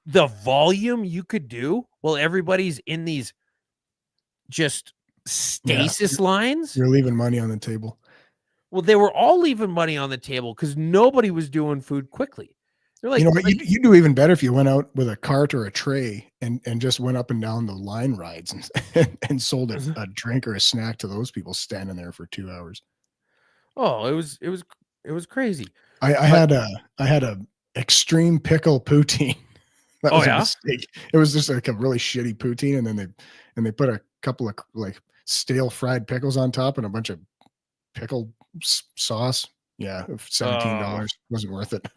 The volume you could do while everybody's in these just stasis lines. You're leaving money on the table. Well, they were all leaving money on the table because nobody was doing food quickly. They're like, you do even better if you went out with a cart or a tray and just went up and down the line rides and sold a drink or a snack to those people standing there for 2 hours. Oh, it was crazy. I had a extreme pickle poutine. That was a mistake. It was just like a really shitty poutine, and then they put a couple of like stale fried pickles on top and a bunch of pickle sauce. Yeah, $17 wasn't worth it.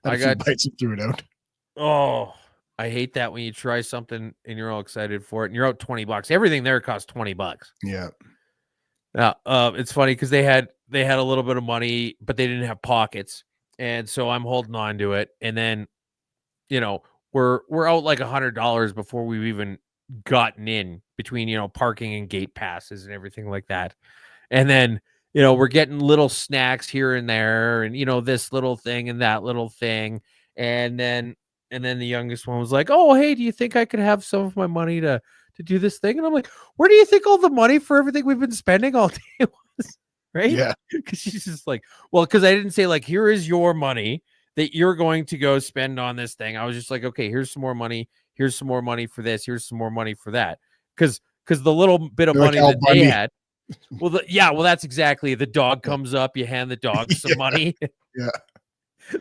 I got bites and threw it out. Oh, I hate that when you try something and you're all excited for it and you're out $20. Everything there costs $20. Yeah. Now, it's funny because they had a little bit of money, but they didn't have pockets, and so I'm holding on to it. And then, we're out like $100 before we've even gotten in between parking and gate passes and everything like that. And then we're getting little snacks here and there, and this little thing and that little thing, and then the youngest one was like, "Oh, hey, do you think I could have some of my money to do this thing?" And I'm like, "Where do you think all the money for everything we've been spending all day was?" Right? Yeah. Because she's just like, well, because I didn't say like, here is your money that you're going to go spend on this thing. I was just like, okay, here's some more money. Here's some more money for this. Here's some more money for that. Because the little bit of money that they had. Well, that's exactly. The dog comes up, you hand the dog some money. Yeah.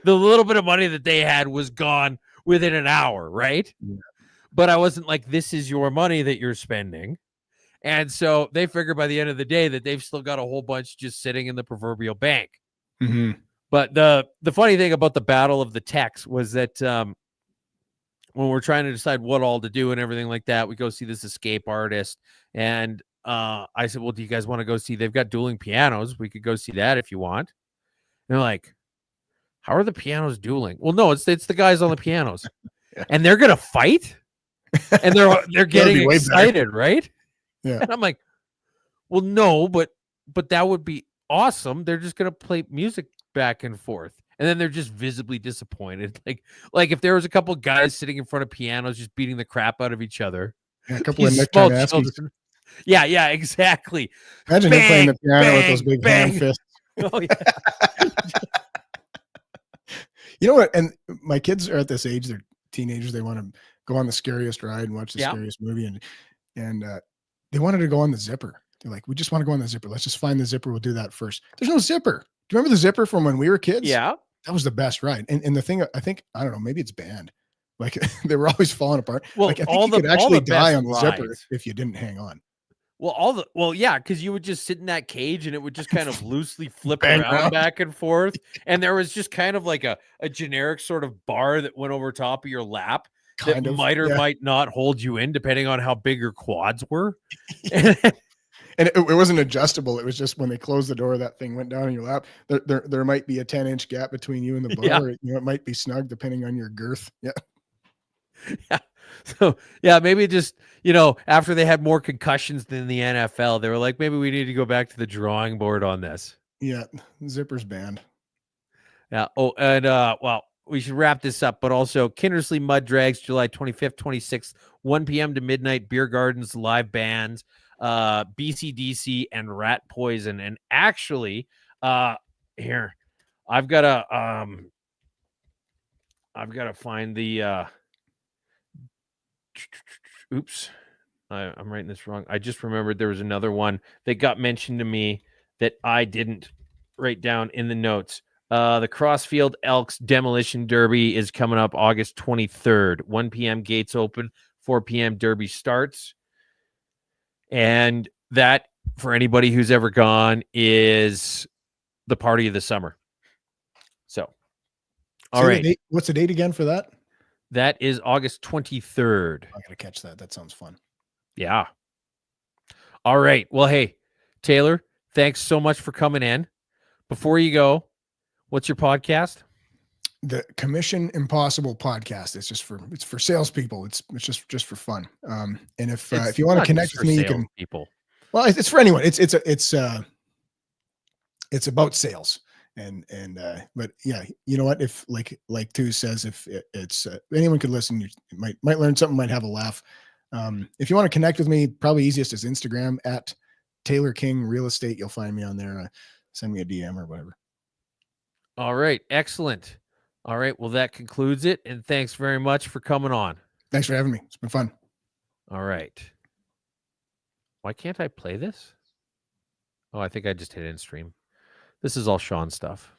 The little bit of money that they had was gone within an hour, right? Yeah. But I wasn't like, this is your money that you're spending. And so they figure by the end of the day that they've still got a whole bunch just sitting in the proverbial bank. Mm-hmm. But the funny thing about the battle of the techs was that when we're trying to decide what all to do and everything like that, we go see this escape artist. And I said, well, do you guys want to go see? They've got dueling pianos. We could go see that if you want. And they're like, how are the pianos dueling? Well, no, it's the guys on the pianos. Yeah. And they're going to fight? And they're getting excited, right? Yeah. And I'm like, well, no, but that would be awesome. They're just going to play music back and forth. And then they're just visibly disappointed. Like if there was a couple of guys sitting in front of pianos just beating the crap out of each other. Yeah, a couple of necktie Naskies. Yeah, exactly. Imagine him playing the piano with those big hand fists. Oh, yeah. You know what? And my kids are at this age, they're teenagers. They want to go on the scariest ride and watch the scariest movie. And they wanted to go on the zipper. They're like, we just want to go on the zipper. Let's just find the zipper. We'll do that first. There's no zipper. Do you remember the zipper from when we were kids? Yeah. That was the best ride. And the thing, I don't know, maybe it's banned. Like they were always falling apart. Well, like I think you could actually die on the zipper if you didn't hang on. Well, yeah, because you would just sit in that cage and it would just kind of loosely flip around back and forth. And there was just kind of like a generic sort of bar that went over top of your lap that might or might not hold you in, depending on how big your quads were. And it wasn't adjustable. It was just when they closed the door, that thing went down in your lap. There might be a 10-inch gap between you and the bar. Yeah. Or, it might be snug depending on your girth. Yeah. Yeah. So yeah, maybe just, after they had more concussions than the NFL, they were like, maybe we need to go back to the drawing board on this. Yeah. Zippers banned. Yeah. Oh, and well, we should wrap this up, but also Kindersley Mud Drags, July 25th, 26th, 1 p.m. to midnight, beer gardens, live bands, BCDC and Rat Poison. And actually, here, I've got to find the, oops, I'm writing this wrong. I just remembered there was another one that got mentioned to me that I didn't write down in the notes. The Crossfield Elks Demolition Derby is coming up August 23rd. 1 p.m. gates open, 4 p.m. Derby starts. And that, for anybody who's ever gone, is the party of the summer. So, all right. What's the date again for that? That is August 23rd. I got to catch that. That sounds fun. Yeah. All right. Well, hey, Taylor, thanks so much for coming in. Before you go, what's your podcast? The Commission Impossible podcast. It's for salespeople. It's just for fun. And if you want to connect with me, you can. People. Well, it's for anyone. It's about sales. But yeah, you know what? If like Tu says, if it's anyone could listen, you might learn something, might have a laugh. If you want to connect with me, probably easiest is Instagram at Taylor King Real Estate. You'll find me on there. Send me a DM or whatever. All right. Excellent. All right. Well, that concludes it. And thanks very much for coming on. Thanks for having me. It's been fun. All right. Why can't I play this? Oh, I think I just hit end stream. This is all Sean stuff.